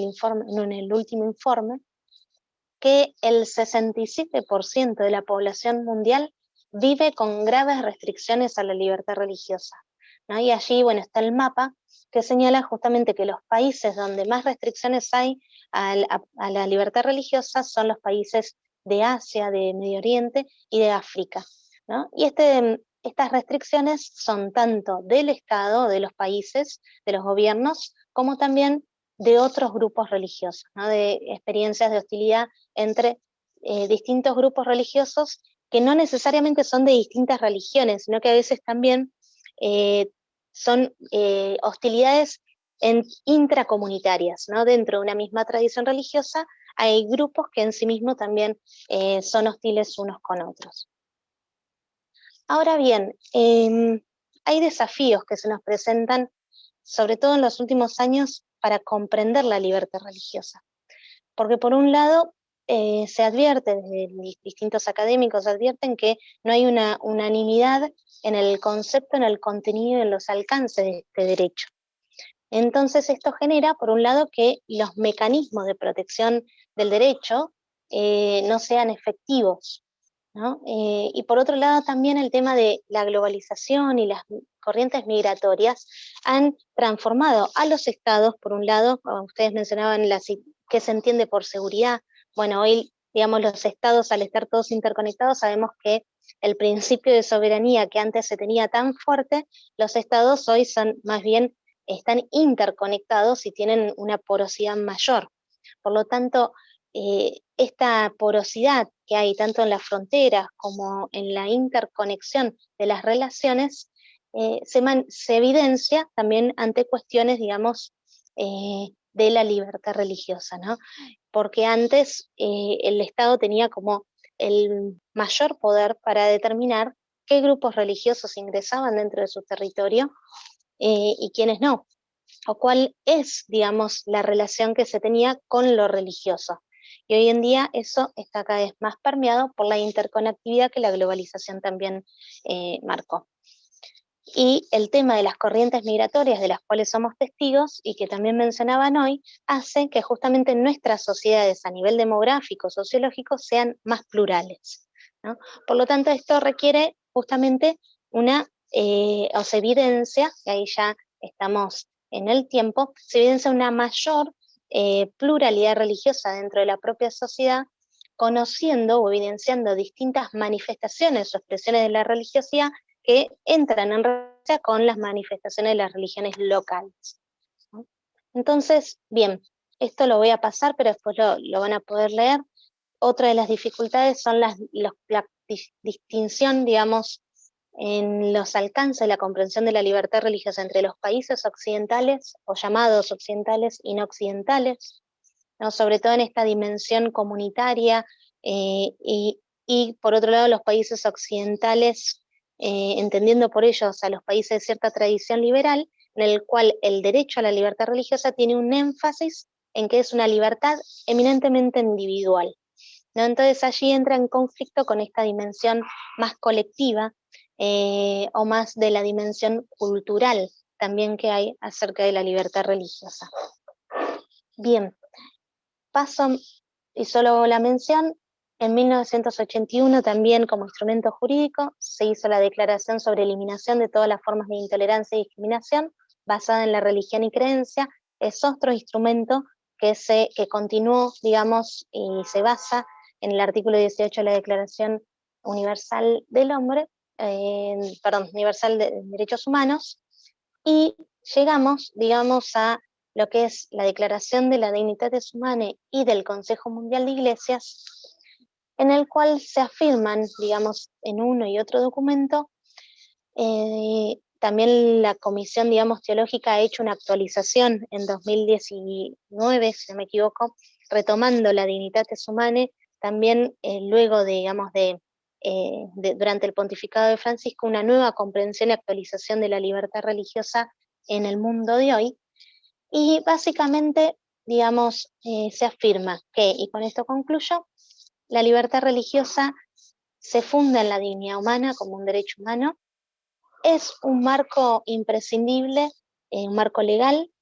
el último informe, que el 67% de la población mundial vive con graves restricciones a la libertad religiosa, ¿no? Y allí, bueno, está el mapa que señala justamente que los países donde más restricciones hay a la libertad religiosa son los países de Asia, de Medio Oriente y de África, ¿no? Y estas restricciones son tanto del Estado, de los países, de los gobiernos, como también de otros grupos religiosos, ¿no? De experiencias de hostilidad entre distintos grupos religiosos que no necesariamente son de distintas religiones, sino que a veces también son hostilidades intracomunitarias, ¿no? Dentro de una misma tradición religiosa hay grupos que en sí mismos también son hostiles unos con otros. Ahora bien, hay desafíos que se nos presentan, sobre todo en los últimos años, para comprender la libertad religiosa. Porque por un lado, se advierte, desde distintos académicos advierten que no hay una unanimidad en el concepto, en el contenido y en los alcances de este derecho. Entonces esto genera, por un lado, que los mecanismos de protección del derecho no sean efectivos, ¿no? Y por otro lado también el tema de la globalización y las corrientes migratorias han transformado a los estados, por un lado, como ustedes mencionaban, qué se entiende por seguridad. Bueno, hoy, digamos, los estados, al estar todos interconectados, sabemos que el principio de soberanía que antes se tenía tan fuerte, los estados hoy están interconectados y tienen una porosidad mayor. Por lo tanto, esta porosidad que hay tanto en las fronteras como en la interconexión de las relaciones se evidencia también ante cuestiones, digamos, de la libertad religiosa, ¿no? Porque antes el Estado tenía como el mayor poder para determinar qué grupos religiosos ingresaban dentro de su territorio y quiénes no, o cuál es, digamos, la relación que se tenía con lo religioso. Y hoy en día eso está cada vez más permeado por la interconectividad que la globalización también marcó. Y el tema de las corrientes migratorias de las cuales somos testigos y que también mencionaban hoy, hace que justamente nuestras sociedades a nivel demográfico, sociológico, sean más plurales, ¿no? Por lo tanto, esto requiere justamente una, o se evidencia, y ahí ya estamos en el tiempo, se evidencia una mayor pluralidad religiosa dentro de la propia sociedad, conociendo o evidenciando distintas manifestaciones o expresiones de la religiosidad que entran en relación con las manifestaciones de las religiones locales, ¿no? Entonces, bien, esto lo voy a pasar, pero después lo van a poder leer. Otra de las dificultades son la distinción, digamos, en los alcances de la comprensión de la libertad religiosa entre los países occidentales, o llamados occidentales y no occidentales, ¿no? Sobre todo en esta dimensión comunitaria, y por otro lado los países occidentales, entendiendo por ellos a los países de cierta tradición liberal, en el cual el derecho a la libertad religiosa tiene un énfasis en que es una libertad eminentemente individual, ¿no? Entonces allí entra en conflicto con esta dimensión más colectiva, o más de la dimensión cultural también que hay acerca de la libertad religiosa. Bien, paso y solo hago la mención. En 1981 también como instrumento jurídico se hizo la Declaración sobre Eliminación de todas las formas de intolerancia y discriminación basada en la religión y creencia. Es otro instrumento que continuó, digamos, y se basa en el artículo 18 de la Declaración Universal del Hombre, Universal de Derechos Humanos, y llegamos, digamos, a lo que es la Declaración de la Dignitatis Humanae y del Consejo Mundial de Iglesias, en el cual se afirman, digamos, en uno y otro documento, también la Comisión, digamos, Teológica ha hecho una actualización en 2019, si no me equivoco, retomando la Dignitatis Humanae, también luego de, digamos, durante el pontificado de Francisco, una nueva comprensión y actualización de la libertad religiosa en el mundo de hoy. Y básicamente, digamos, se afirma que, y con esto concluyo, la libertad religiosa se funda en la dignidad humana como un derecho humano, es un marco imprescindible, un marco legal,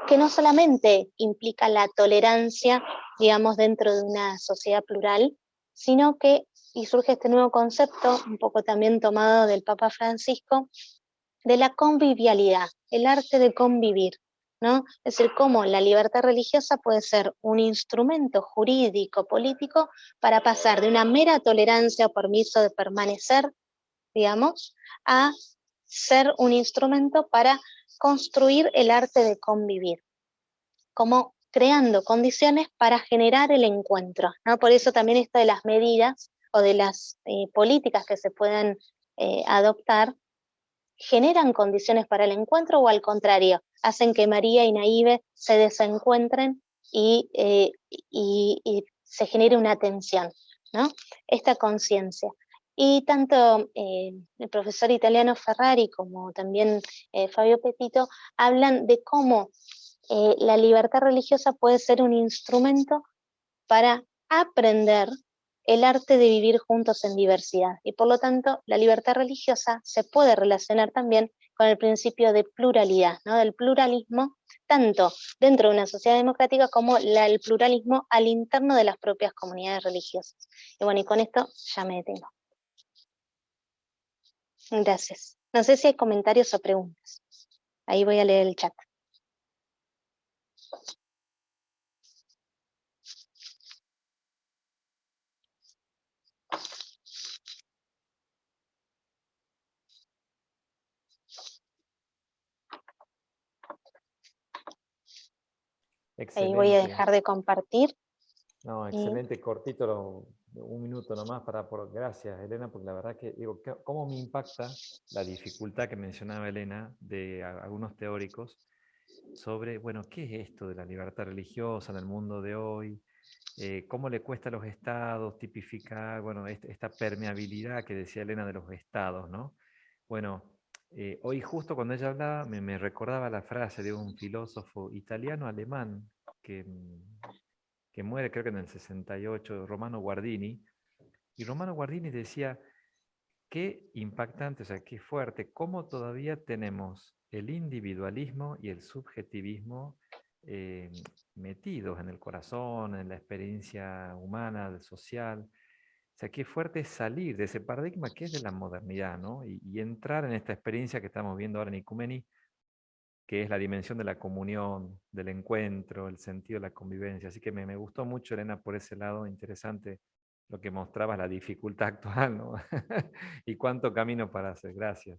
que no solamente implica la tolerancia, digamos, dentro de una sociedad plural, sino que, y surge este nuevo concepto, un poco también tomado del Papa Francisco, de la convivialidad, el arte de convivir, ¿no? Es decir, cómo la libertad religiosa puede ser un instrumento jurídico, político, para pasar de una mera tolerancia o permiso de permanecer, digamos, a ser un instrumento para construir el arte de convivir, como creando condiciones para generar el encuentro, ¿no? Por eso también esto de las medidas o de las políticas que se puedan adoptar generan condiciones para el encuentro, o al contrario, hacen que María y Naive se desencuentren y se genere una tensión, ¿no? Esta conciencia. Y tanto el profesor italiano Ferrari como también Fabio Petito hablan de cómo la libertad religiosa puede ser un instrumento para aprender el arte de vivir juntos en diversidad. Y por lo tanto, la libertad religiosa se puede relacionar también con el principio de pluralidad, ¿no? Del pluralismo, tanto dentro de una sociedad democrática como el pluralismo al interno de las propias comunidades religiosas. Y bueno, y con esto ya me detengo. Gracias. No sé si hay comentarios o preguntas. Ahí voy a leer el chat. Ahí voy a dejar de compartir. No, excelente, cortito, un minuto nomás gracias, Elena, porque la verdad que, digo, ¿cómo me impacta la dificultad que mencionaba Elena de algunos teóricos sobre, bueno, qué es esto de la libertad religiosa en el mundo de hoy? ¿Cómo le cuesta a los estados tipificar, bueno, esta permeabilidad que decía Elena de los estados, ¿no? Bueno, hoy justo cuando ella hablaba me recordaba la frase de un filósofo italiano-alemán que que muere creo que en el 68, Romano Guardini, y Romano Guardini decía, qué impactante, o sea, qué fuerte, cómo todavía tenemos el individualismo y el subjetivismo metidos en el corazón, en la experiencia humana, social. O sea, qué fuerte es salir de ese paradigma que es de la modernidad, ¿no? Y entrar en esta experiencia que estamos viendo ahora en Ecumeni, que es la dimensión de la comunión, del encuentro, el sentido de la convivencia. Así que me gustó mucho, Elena, por ese lado, interesante lo que mostrabas, la dificultad actual, ¿no? Y cuánto camino para hacer. Gracias.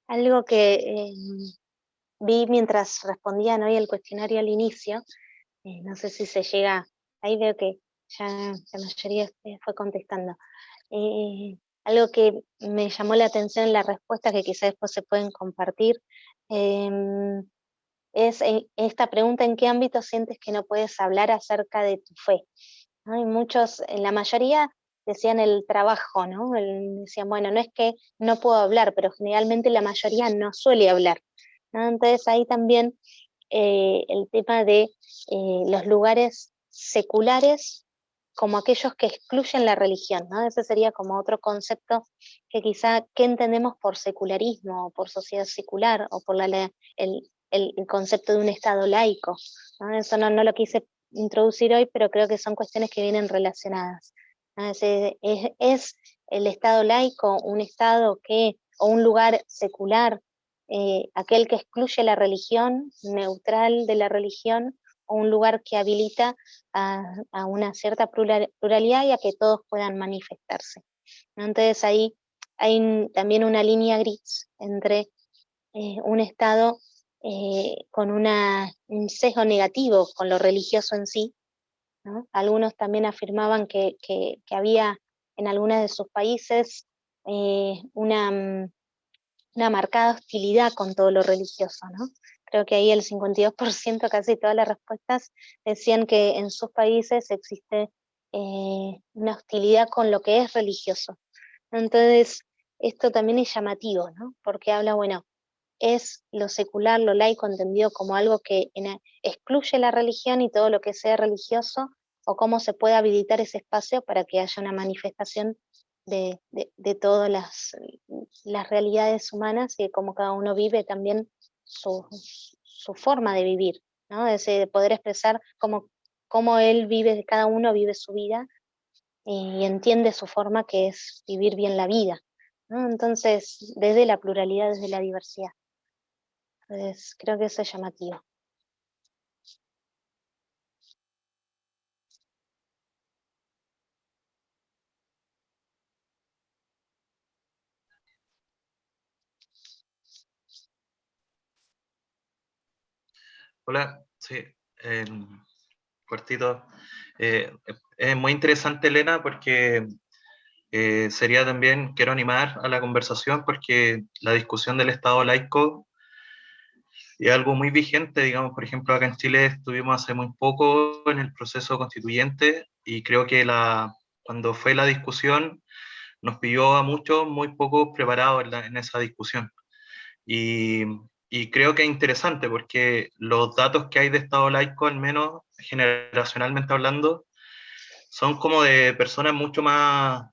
Algo que vi mientras respondían hoy el cuestionario al inicio, no sé si se llega, ahí veo que ya la mayoría fue contestando. Algo que me llamó la atención en la respuesta, que quizás después se pueden compartir, es esta pregunta: ¿en qué ámbito sientes que no puedes hablar acerca de tu fe? ¿No? Y muchos, en la mayoría, decían el trabajo, ¿no? Decían, bueno, no es que no puedo hablar, pero generalmente la mayoría no suele hablar, ¿no? Entonces ahí también el tema de los lugares seculares como aquellos que excluyen la religión, ¿no? Ese sería como otro concepto que quizá, ¿qué entendemos por secularismo, o por sociedad secular, o por el concepto de un Estado laico, ¿no? Eso no lo quise introducir hoy, pero creo que son cuestiones que vienen relacionadas, ¿no? Es el Estado laico un Estado o un lugar secular, aquel que excluye la religión, neutral de la religión, o un lugar que habilita a una cierta pluralidad y a que todos puedan manifestarse, ¿no? Entonces ahí hay también una línea gris entre un Estado con un sesgo negativo con lo religioso en sí, ¿no? Algunos también afirmaban que había en algunos de sus países una marcada hostilidad con todo lo religioso, ¿no? Creo que ahí el 52%, casi todas las respuestas, decían que en sus países existe una hostilidad con lo que es religioso. Entonces, esto también es llamativo, ¿no? Porque habla, bueno, es lo secular, lo laico, entendido como algo que excluye la religión y todo lo que sea religioso, o cómo se puede habilitar ese espacio para que haya una manifestación de todas las realidades humanas y de cómo cada uno vive también su forma de vivir, ¿no? De poder expresar cómo él vive, cada uno vive su vida y entiende su forma, que es vivir bien la vida, ¿no? Entonces, desde la pluralidad, desde la diversidad. Entonces, creo que eso es llamativo. Hola, sí, cortito. Es muy interesante, Elena, porque sería también, quiero animar a la conversación, porque la discusión del Estado laico es algo muy vigente. Digamos, por ejemplo, acá en Chile estuvimos hace muy poco en el proceso constituyente, y creo que cuando fue la discusión nos pilló a muchos muy poco preparados en esa discusión. Y, y creo que es interesante porque los datos que hay de Estado laico, al menos generacionalmente hablando, son como de personas mucho más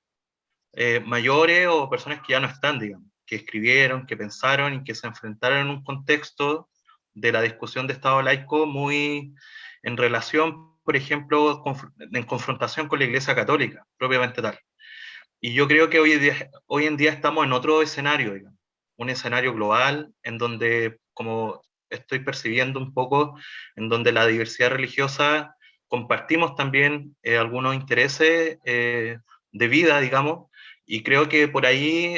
mayores, o personas que ya no están, digamos, que escribieron, que pensaron y que se enfrentaron en un contexto de la discusión de Estado laico muy en relación, por ejemplo, en confrontación con la Iglesia Católica, propiamente tal. Y yo creo que hoy en día estamos en otro escenario, digamos, un escenario global en donde, como estoy percibiendo un poco, en donde la diversidad religiosa compartimos también algunos intereses de vida, digamos, y creo que por ahí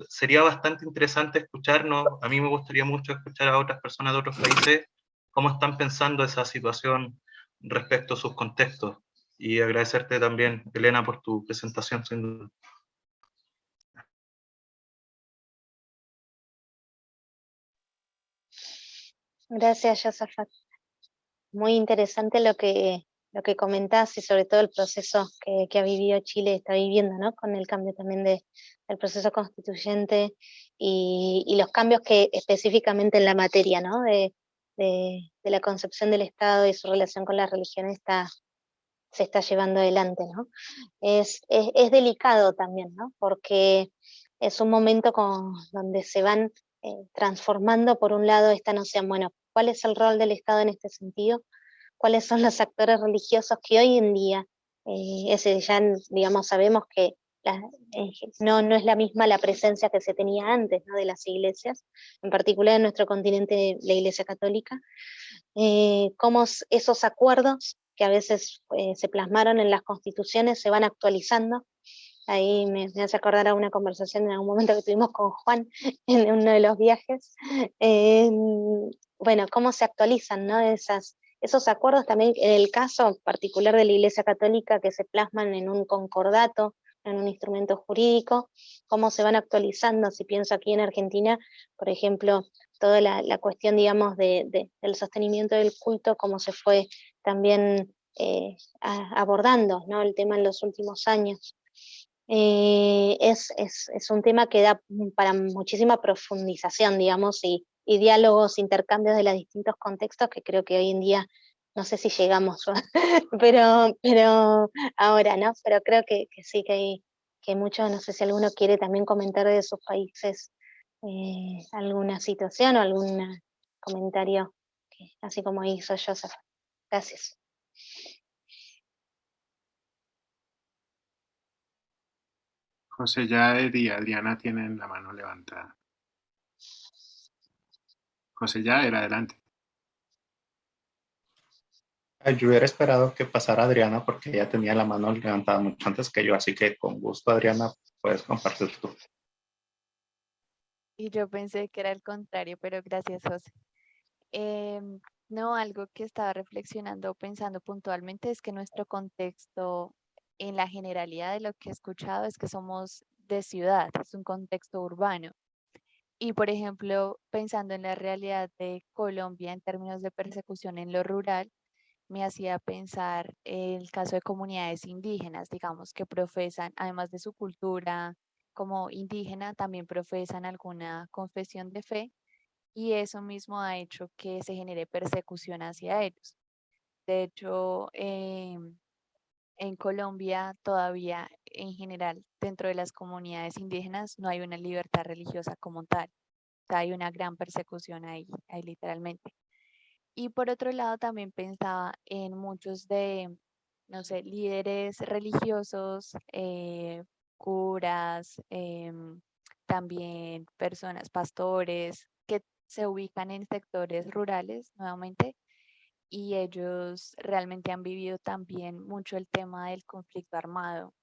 sería bastante interesante escucharnos. A mí me gustaría mucho escuchar a otras personas de otros países cómo están pensando esa situación respecto a sus contextos. Y agradecerte también, Elena, por tu presentación, sin duda. Gracias, Josafat. Muy interesante lo que comentás, y sobre todo el proceso que ha vivido Chile, está viviendo, ¿no? Con el cambio también del proceso constituyente y los cambios que específicamente en la materia, ¿no? De de la concepción del Estado y su relación con la religión se está llevando adelante, ¿no? Es delicado también, ¿no? Porque es un momento donde se van transformando, por un lado, esta noción, bueno, ¿cuál es el rol del Estado en este sentido? ¿Cuáles son los actores religiosos que hoy en día, ya, digamos, sabemos que no es la misma la presencia que se tenía antes, ¿no? De las iglesias, en particular en nuestro continente, la Iglesia Católica, cómo esos acuerdos que a veces se plasmaron en las constituciones se van actualizando. Ahí me hace acordar a una conversación en algún momento que tuvimos con Juan en uno de los viajes. Bueno, cómo se actualizan, ¿no? Esos acuerdos también, en el caso particular de la Iglesia Católica, que se plasman en un concordato, en un instrumento jurídico, cómo se van actualizando. Si pienso aquí en Argentina, por ejemplo, toda la cuestión, digamos, del sostenimiento del culto, cómo se fue también abordando, ¿no? El tema en los últimos años. Es un tema que da para muchísima profundización, digamos, y diálogos, intercambios de los distintos contextos que creo que hoy en día, no sé si llegamos, pero ahora, ¿no? Pero creo que sí, que hay mucho, no sé si alguno quiere también comentar de sus países alguna situación o algún comentario, así como hizo Joseph. Gracias. José Yader y Adriana tienen la mano levantada. José Yader, adelante. Yo hubiera esperado que pasara Adriana porque ella tenía la mano levantada mucho antes que yo, así que con gusto, Adriana, puedes compartir tú. Y yo pensé que era el contrario, pero gracias, José. No, algo que estaba reflexionando, pensando puntualmente, es que nuestro contexto, en la generalidad de lo que he escuchado, es que somos de ciudad, es un contexto urbano. Y, por ejemplo, pensando en la realidad de Colombia en términos de persecución en lo rural, me hacía pensar el caso de comunidades indígenas, digamos, que profesan, además de su cultura como indígena, también profesan alguna confesión de fe, y eso mismo ha hecho que se genere persecución hacia ellos. De hecho, en Colombia todavía, en general, dentro de las comunidades indígenas, no hay una libertad religiosa como tal. O sea, hay una gran persecución ahí literalmente. Y por otro lado, también pensaba en muchos de, no sé, líderes religiosos, curas, también personas, pastores, que se ubican en sectores rurales nuevamente, y ellos realmente han vivido también mucho el tema del conflicto armado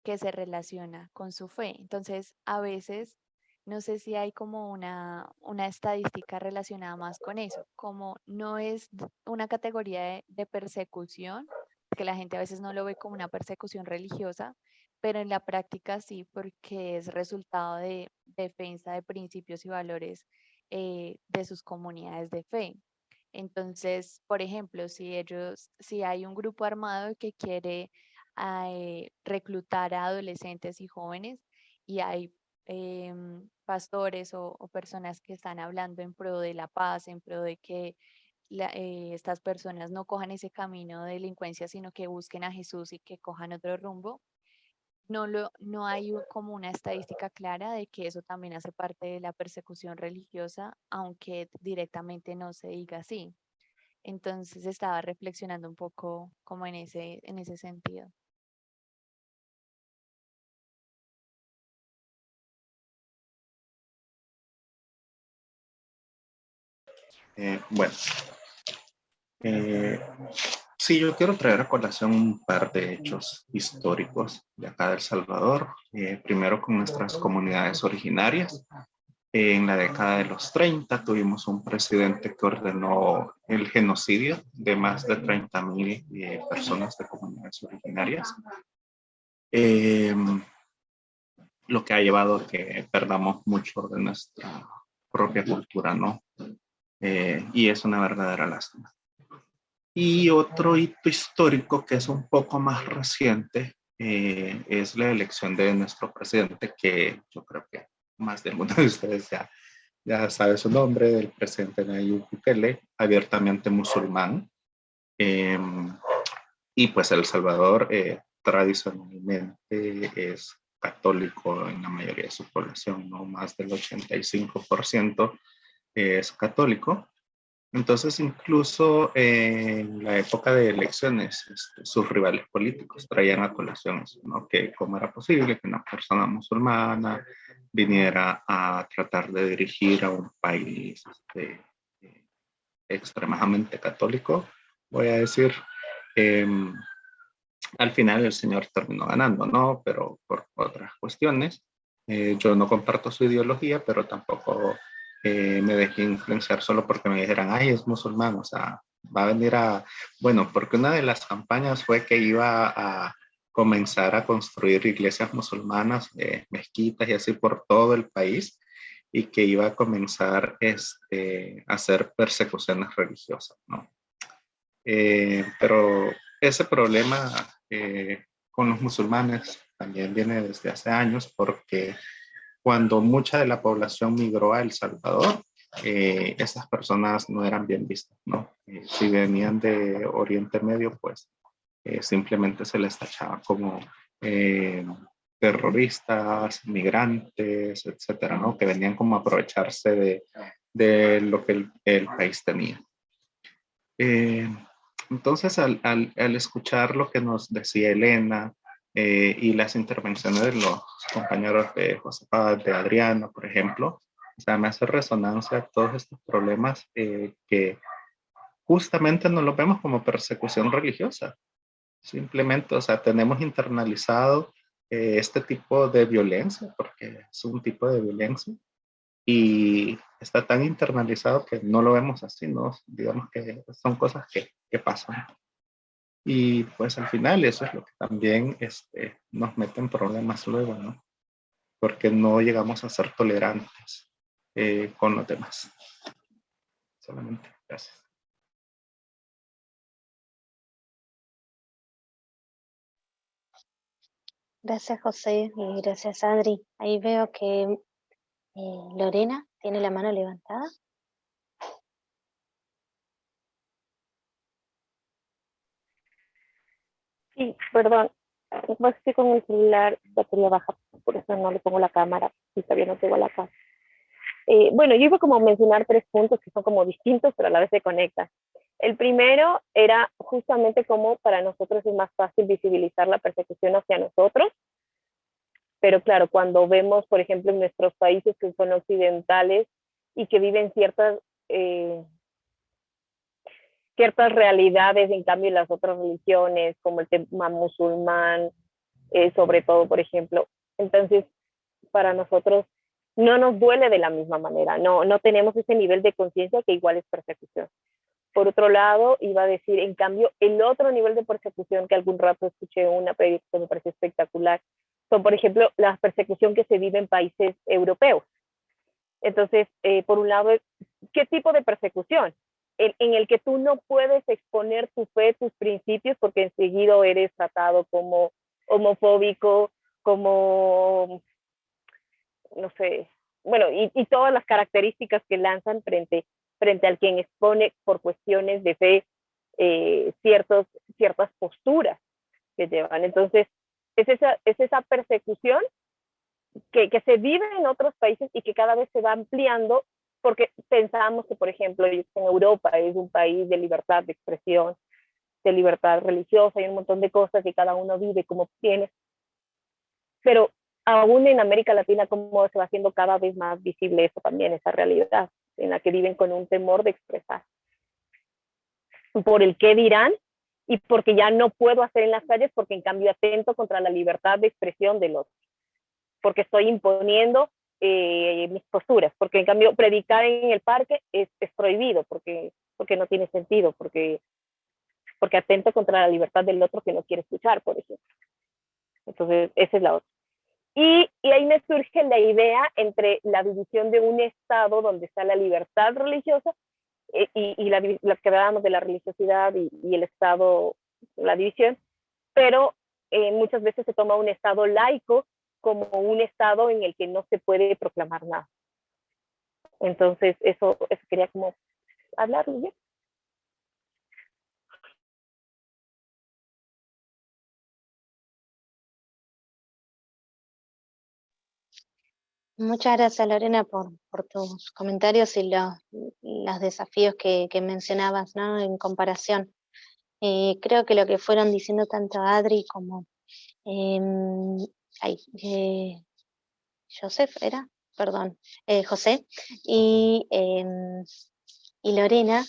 que se relaciona con su fe. Entonces, a veces, no sé si hay como una estadística relacionada más con eso, como no es una categoría de persecución, que la gente a veces no lo ve como una persecución religiosa, pero en la práctica sí, porque es resultado de defensa de principios y valores de sus comunidades de fe. Entonces, por ejemplo, si hay un grupo armado que quiere reclutar a adolescentes y jóvenes, y hay pastores o personas que están hablando en pro de la paz, en pro de que estas personas no cojan ese camino de delincuencia, sino que busquen a Jesús y que cojan otro rumbo. No hay como una estadística clara de que eso también hace parte de la persecución religiosa, aunque directamente no se diga así. Entonces estaba reflexionando un poco como en ese sentido. Bueno, sí, yo quiero traer a colación un par de hechos históricos de acá de El Salvador. Primero con nuestras comunidades originarias. En la década de los 30 tuvimos un presidente que ordenó el genocidio de más de 30,000 personas de comunidades originarias. Lo que ha llevado a que perdamos mucho de nuestra propia cultura, ¿no? Y es una verdadera lástima. Y otro hito histórico que es un poco más reciente es la elección de nuestro presidente, que yo creo que más de alguno de ustedes ya sabe su nombre, del presidente Nayib Bukele, abiertamente musulmán. Y pues El Salvador tradicionalmente es católico en la mayoría de su población, ¿no? Más del 85% es católico. Entonces, incluso en la época de elecciones, sus rivales políticos traían a colación eso, ¿no? Que cómo era posible que una persona musulmana viniera a tratar de dirigir a un país extremadamente católico, voy a decir. Al final el señor terminó ganando, ¿no? Pero por otras cuestiones. Yo no comparto su ideología, pero tampoco me dejé influenciar solo porque me dijeran, ay, es musulmán, o sea, va a venir a... Bueno, porque una de las campañas fue que iba a comenzar a construir iglesias musulmanas, mezquitas y así por todo el país, y que iba a comenzar a hacer persecuciones religiosas, ¿no? Pero ese problema con los musulmanes también viene desde hace años, porque cuando mucha de la población migró a El Salvador, esas personas no eran bien vistas, ¿no? Si venían de Oriente Medio, pues simplemente se les tachaba como terroristas, migrantes, etcétera, ¿no? Que venían como a aprovecharse de lo que el país tenía. Entonces, al escuchar lo que nos decía Elena y las intervenciones de los compañeros de Josefa, de Adriana, por ejemplo, o sea, me hace resonancia todos estos problemas que justamente no los vemos como persecución religiosa. Simplemente, o sea, tenemos internalizado este tipo de violencia, porque es un tipo de violencia, y está tan internalizado que no lo vemos así, ¿no? Digamos que son cosas que pasan. Y pues al final eso es lo que también nos mete en problemas luego, ¿no? Porque no llegamos a ser tolerantes con los demás. Solamente, gracias. Gracias, José, y gracias, Adri. Ahí veo que Lorena tiene la mano levantada. Sí, perdón. Pues estoy con el celular, batería baja, por eso no le pongo la cámara y todavía no tengo la cámara. Bueno, yo iba como a mencionar 3 puntos que son como distintos, pero a la vez se conectan. El primero era justamente cómo para nosotros es más fácil visibilizar la persecución hacia nosotros, pero claro, cuando vemos, por ejemplo, en nuestros países que son occidentales y que viven ciertas realidades, en cambio, en las otras religiones, como el tema musulmán, sobre todo, por ejemplo. Entonces, para nosotros no nos duele de la misma manera, no tenemos ese nivel de conciencia que igual es persecución. Por otro lado, iba a decir, en cambio, el otro nivel de persecución que algún rato escuché en una predica que me pareció espectacular, son, por ejemplo, la persecución que se vive en países europeos. Entonces, por un lado, ¿qué tipo de persecución? En el que tú no puedes exponer tu fe, tus principios, porque enseguida eres tratado como homofóbico, como, no sé, bueno, y todas las características que lanzan frente al quien expone por cuestiones de fe ciertas posturas que llevan. Entonces, es esa persecución que se vive en otros países y que cada vez se va ampliando, porque pensamos que, por ejemplo, en Europa es un país de libertad de expresión, de libertad religiosa, y un montón de cosas que cada uno vive como tiene. Pero aún en América Latina, cómo se va haciendo cada vez más visible eso también, esa realidad en la que viven con un temor de expresar por el qué dirán y porque ya no puedo hacer en las calles, porque en cambio atento contra la libertad de expresión del otro, porque estoy imponiendo mis posturas, porque en cambio predicar en el parque es prohibido, porque no tiene sentido, porque atento contra la libertad del otro que no quiere escuchar, por ejemplo. Entonces, esa es la otra. Y ahí me surge la idea entre la división de un Estado donde está la libertad religiosa y la que hablábamos de la religiosidad y el Estado, la división, pero muchas veces se toma un Estado laico como un Estado en el que no se puede proclamar nada. Entonces, eso quería como hablar bien. Muchas gracias, Lorena, por tus comentarios y los desafíos que mencionabas, ¿no? En comparación. Creo que lo que fueron diciendo tanto Adri como em, Joseph, ¿era? Perdón, José y Lorena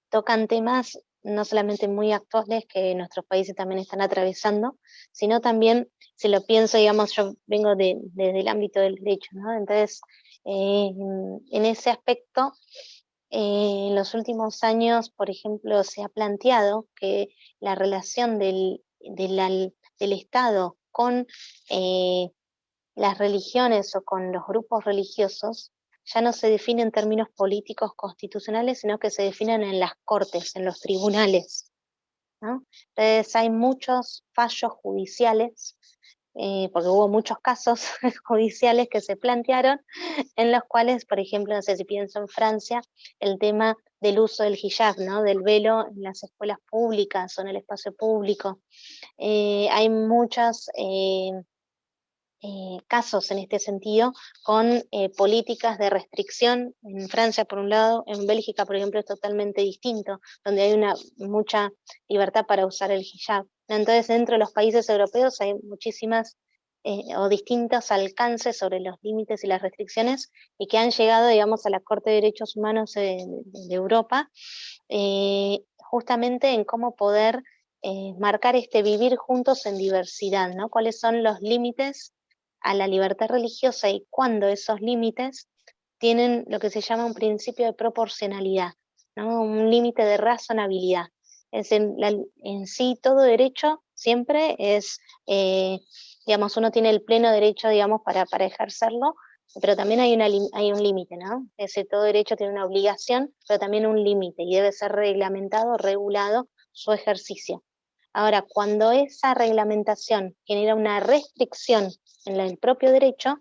tocan temas no solamente muy actuales que nuestros países también están atravesando, sino también, si lo pienso, digamos, yo vengo desde el ámbito del derecho, ¿no? Entonces, en ese aspecto, en los últimos años, por ejemplo, se ha planteado que la relación del Estado con las religiones o con los grupos religiosos ya no se define en términos políticos constitucionales, sino que se definen en las cortes, en los tribunales, ¿no? Entonces hay muchos fallos judiciales, porque hubo muchos casos judiciales que se plantearon, en los cuales, por ejemplo, no sé si pienso en Francia, el tema del uso del hijab, ¿no? Del velo en las escuelas públicas o en el espacio público. Hay muchos casos en este sentido, con políticas de restricción en Francia por un lado, en Bélgica por ejemplo es totalmente distinto, donde hay mucha libertad para usar el hijab. Entonces dentro de los países europeos hay muchísimas o distintos alcances sobre los límites y las restricciones y que han llegado, digamos, a la Corte de Derechos Humanos de Europa, justamente en cómo poder marcar este vivir juntos en diversidad, ¿no? ¿Cuáles son los límites a la libertad religiosa y cuándo esos límites tienen lo que se llama un principio de proporcionalidad, ¿no? Un límite de razonabilidad? Es en sí todo derecho siempre es, digamos, uno tiene el pleno derecho, digamos, para ejercerlo, pero también hay un límite, ¿no? Es decir, todo derecho tiene una obligación, pero también un límite, y debe ser reglamentado, regulado su ejercicio. Ahora, cuando esa reglamentación genera una restricción en el propio derecho,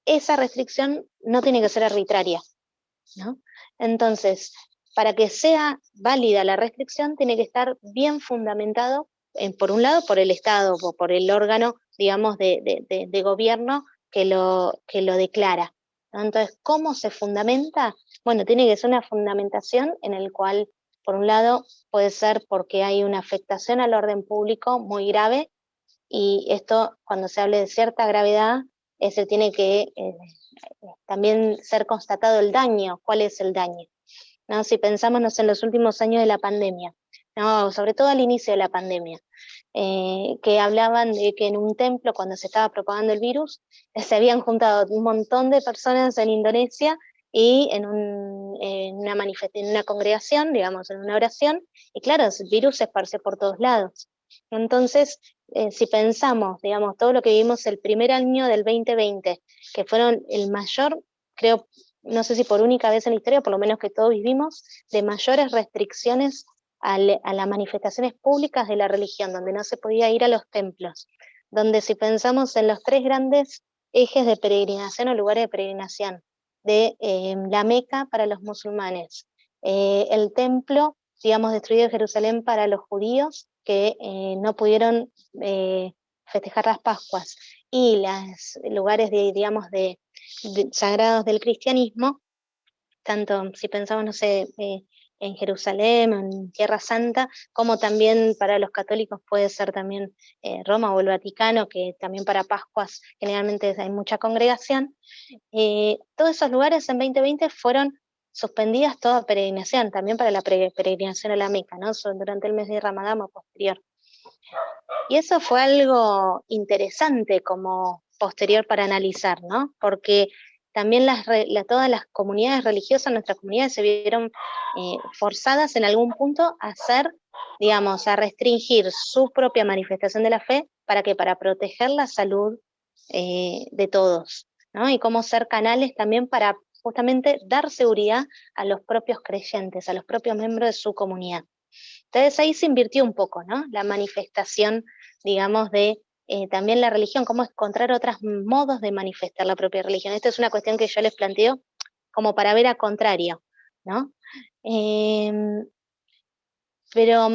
esa restricción no tiene que ser arbitraria, ¿no? Entonces, para que sea válida la restricción, tiene que estar bien fundamentado, por un lado, por el Estado o por el órgano, digamos, de gobierno que lo declara, ¿no? Entonces, ¿cómo se fundamenta? Bueno, tiene que ser una fundamentación en el cual, por un lado, puede ser porque hay una afectación al orden público muy grave, y esto, cuando se hable de cierta gravedad, se tiene que también ser constatado el daño. ¿Cuál es el daño? ¿No? Si pensamos en los últimos años de la pandemia, ¿no? Sobre todo al inicio de la pandemia, que hablaban de que en un templo, cuando se estaba propagando el virus, se habían juntado un montón de personas en Indonesia y en una congregación, digamos, en una oración, y claro, el virus se esparce por todos lados. Entonces, si pensamos, digamos, todo lo que vivimos el primer año del 2020, que fueron el mayor, creo, no sé si por única vez en la historia, por lo menos que todos vivimos, de mayores restricciones a las manifestaciones públicas de la religión, donde no se podía ir a los templos, donde si pensamos en los 3 grandes ejes de peregrinación o lugares de peregrinación, de la Meca para los musulmanes, el templo, digamos, destruido de Jerusalén para los judíos, que no pudieron festejar las Pascuas, y los lugares digamos, sagrados del cristianismo, tanto si pensamos, no sé, en Jerusalén, en Tierra Santa, como también para los católicos puede ser también Roma o el Vaticano, que también para Pascuas generalmente hay mucha congregación. Todos esos lugares en 2020 fueron suspendidas toda peregrinación, también para la peregrinación a la Meca, ¿no? Durante el mes de Ramadán o posterior. Y eso fue algo interesante como posterior para analizar, ¿no? Porque también todas las comunidades religiosas, nuestras comunidades, se vieron forzadas en algún punto a digamos, a restringir su propia manifestación de la fe, ¿para qué? Para proteger la salud de todos, ¿no? Y cómo ser canales también para justamente dar seguridad a los propios creyentes, a los propios miembros de su comunidad. Entonces ahí se invirtió un poco, ¿no? La manifestación, digamos, de también la religión, cómo encontrar otros modos de manifestar la propia religión. Esta es una cuestión que yo les planteo como para ver a contrario, ¿no? Pero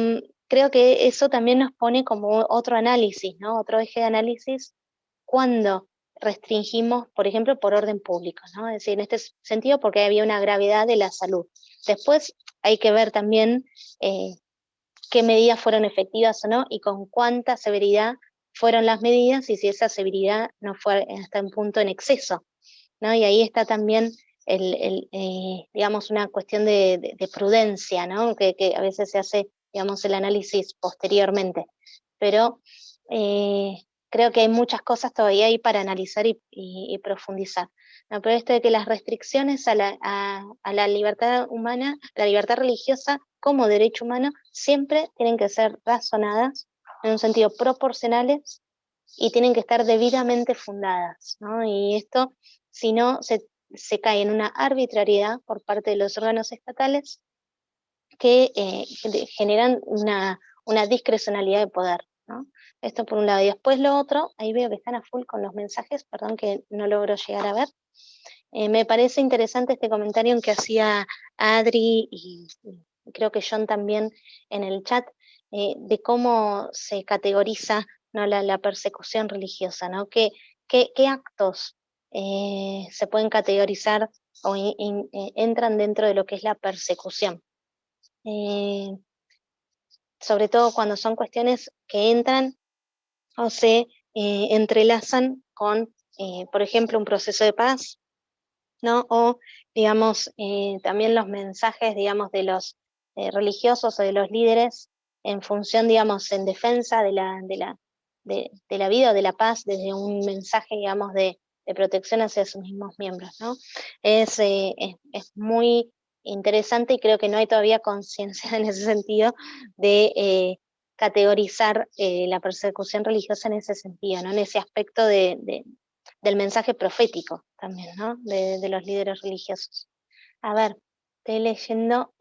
creo que eso también nos pone como otro análisis, ¿no? Otro eje de análisis cuando restringimos, por ejemplo, por orden público, ¿no? Es decir, en este sentido porque había una gravedad de la salud. Después hay que ver también qué medidas fueron efectivas o no y con cuánta severidad fueron las medidas y si esa severidad no fue hasta un punto en exceso, ¿no? Y ahí está también digamos, una cuestión de prudencia, ¿no? Que a veces se hace, digamos, el análisis posteriormente. Pero creo que hay muchas cosas todavía ahí para analizar y profundizar. ¿No? Pero esto de que las restricciones a la libertad humana, la libertad religiosa como derecho humano, siempre tienen que ser razonadas en un sentido proporcionales y tienen que estar debidamente fundadas, ¿no? Y esto, si no, se cae en una arbitrariedad por parte de los órganos estatales que generan una discrecionalidad de poder, ¿no? Esto por un lado. Y después lo otro, ahí veo que están a full con los mensajes, perdón que no logro llegar a ver. Me parece interesante este comentario en que hacía Adri y creo que John también en el chat, de cómo se categoriza, ¿no? la persecución religiosa, ¿no? ¿Qué actos se pueden categorizar o entran dentro de lo que es la persecución? Sobre todo cuando son cuestiones que entran o se entrelazan con, por ejemplo, un proceso de paz, ¿no? O, digamos, también los mensajes, digamos, de los religiosos o de los líderes en función, digamos, en defensa de la vida o de la paz desde un mensaje, digamos, de protección hacia sus mismos miembros, ¿no? Es muy interesante y creo que no hay todavía conciencia en ese sentido de categorizar la persecución religiosa en ese sentido, ¿no? En ese aspecto del mensaje profético también, ¿no? De los líderes religiosos. A ver, estoy leyendo,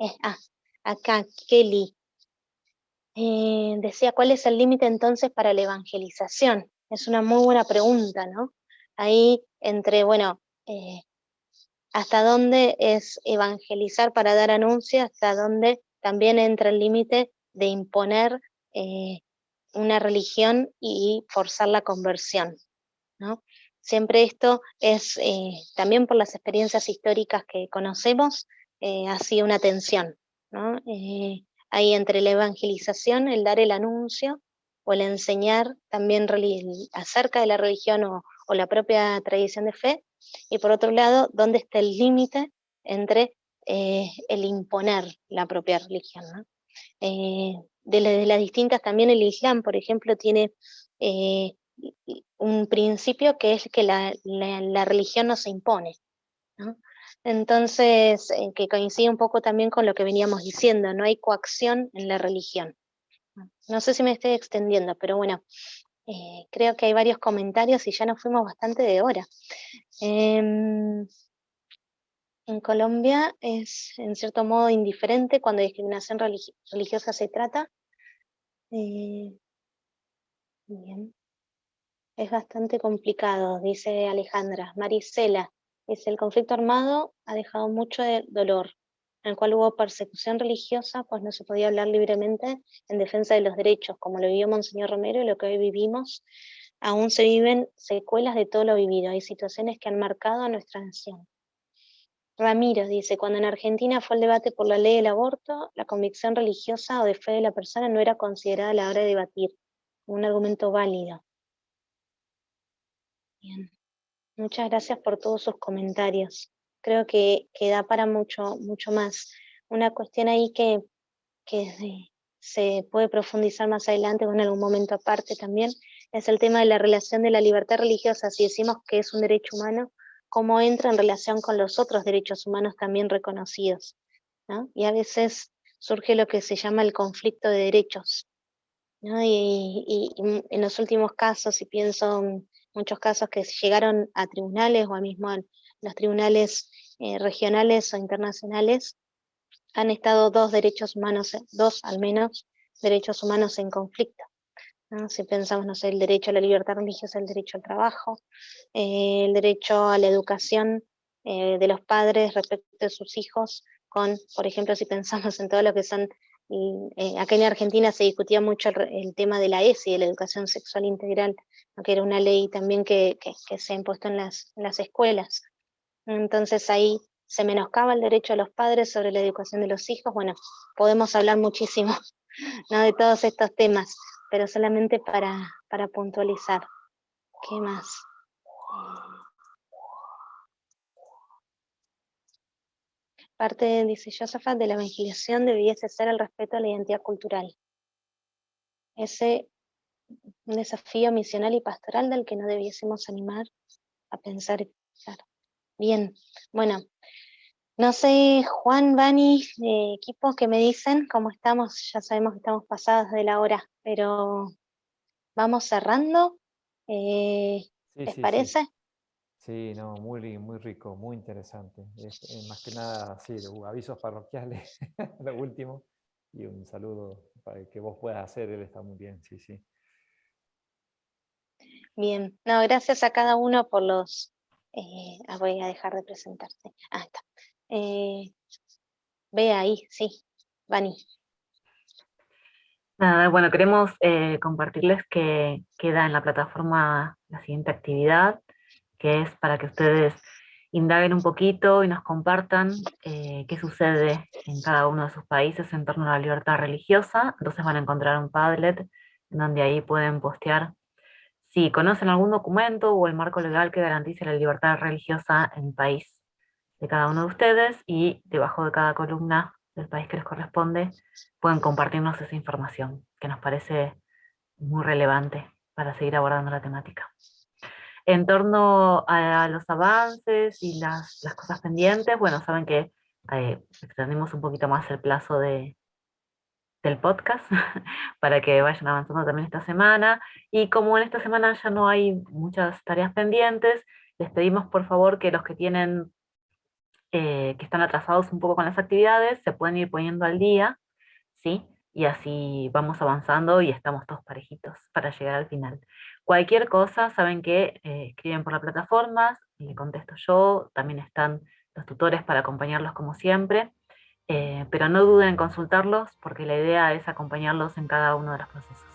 acá Kelly decía, ¿cuál es el límite entonces para la evangelización? Es una muy buena pregunta, ¿no? Ahí entre, bueno, hasta dónde es evangelizar para dar anuncio, hasta dónde también entra el límite de imponer una religión y forzar la conversión, ¿no? Siempre esto es, también por las experiencias históricas que conocemos, ha sido una tensión, ¿no? Ahí entre la evangelización, el dar el anuncio, o el enseñar también acerca de la religión o la propia tradición de fe, y por otro lado, ¿dónde está el límite entre el imponer la propia religión, ¿no? De las distintas, también el Islam, por ejemplo, tiene un principio que es que la religión no se impone, ¿no? Entonces, que coincide un poco también con lo que veníamos diciendo, no hay coacción en la religión. No sé si me estoy extendiendo, pero bueno, creo que hay varios comentarios y ya nos fuimos bastante de hora. En Colombia es en cierto modo indiferente cuando de discriminación religiosa se trata. Bien. Es bastante complicado, dice Alejandra. Marisela dice, el conflicto armado ha dejado mucho de dolor, en el cual hubo persecución religiosa, pues no se podía hablar libremente en defensa de los derechos, como lo vivió Monseñor Romero y lo que hoy vivimos. Aún se viven secuelas de todo lo vivido. Hay situaciones que han marcado a nuestra nación. Ramiro dice, cuando en Argentina fue el debate por la ley del aborto, la convicción religiosa o de fe de la persona no era considerada a la hora de debatir como un argumento válido. Bien, muchas gracias por todos sus comentarios. Creo que da para mucho más. Una cuestión ahí que se puede profundizar más adelante o en algún momento aparte también, es el tema de la relación de la libertad religiosa. Si decimos que es un derecho humano, ¿cómo entra en relación con los otros derechos humanos también reconocidos, ¿no? Y a veces surge lo que se llama el conflicto de derechos, ¿no? Y en los últimos casos, y pienso en muchos casos que llegaron a tribunales o a mismo a los tribunales regionales o internacionales, han estado dos derechos humanos, dos al menos derechos humanos en conflicto. ¿no? Si pensamos, no sé, el derecho a la libertad religiosa, el derecho al trabajo, el derecho a la educación de los padres respecto de sus hijos, con, por ejemplo, si pensamos en todo lo que son, acá en Argentina se discutía mucho el tema de la ESI, de la educación sexual integral, ¿no? Que era una ley también que se ha impuesto en las escuelas. Entonces ahí se menoscaba el derecho a los padres sobre la educación de los hijos. Bueno, podemos hablar muchísimo, ¿no? De todos estos temas, pero solamente para puntualizar. ¿Qué más? Parte, dice Josafat, de la evangelización debiese ser el respeto a la identidad cultural. Ese un desafío misional y pastoral del que no debiésemos animar a pensar y pensar. Bien, bueno, no sé, Juan, Vani, equipo, ¿qué me dicen? ¿Cómo estamos? Ya sabemos que estamos pasados de la hora, pero vamos cerrando. Sí, ¿Les sí, parece? sí. Sí, no, muy rico, muy interesante. Más que nada, sí, avisos parroquiales, lo último, y un saludo para que vos puedas hacer, él está muy bien, sí, sí. Bien, no, gracias a cada uno por los... voy a dejar de presentarse. Ah, está. Ve ahí, sí, Vani. Nada, bueno, queremos compartirles que queda en la plataforma la siguiente actividad, que es para que ustedes indaguen un poquito y nos compartan qué sucede en cada uno de sus países en torno a la libertad religiosa. Entonces van a encontrar un Padlet en donde ahí pueden postear si conocen algún documento o el marco legal que garantice la libertad religiosa en el país de cada uno de ustedes, y debajo de cada columna del país que les corresponde pueden compartirnos esa información que nos parece muy relevante para seguir abordando la temática. En torno a los avances y las cosas pendientes, bueno, saben que extendimos un poquito más el plazo del podcast para que vayan avanzando también esta semana. Y como en esta semana ya no hay muchas tareas pendientes, les pedimos por favor que los que tienen, que están atrasados un poco con las actividades, se pueden ir poniendo al día, ¿sí? Y así vamos avanzando y estamos todos parejitos para llegar al final. Cualquier cosa, saben que escriben por la plataforma, le contesto yo, también están los tutores para acompañarlos como siempre, pero no duden en consultarlos porque la idea es acompañarlos en cada uno de los procesos.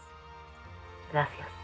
Gracias.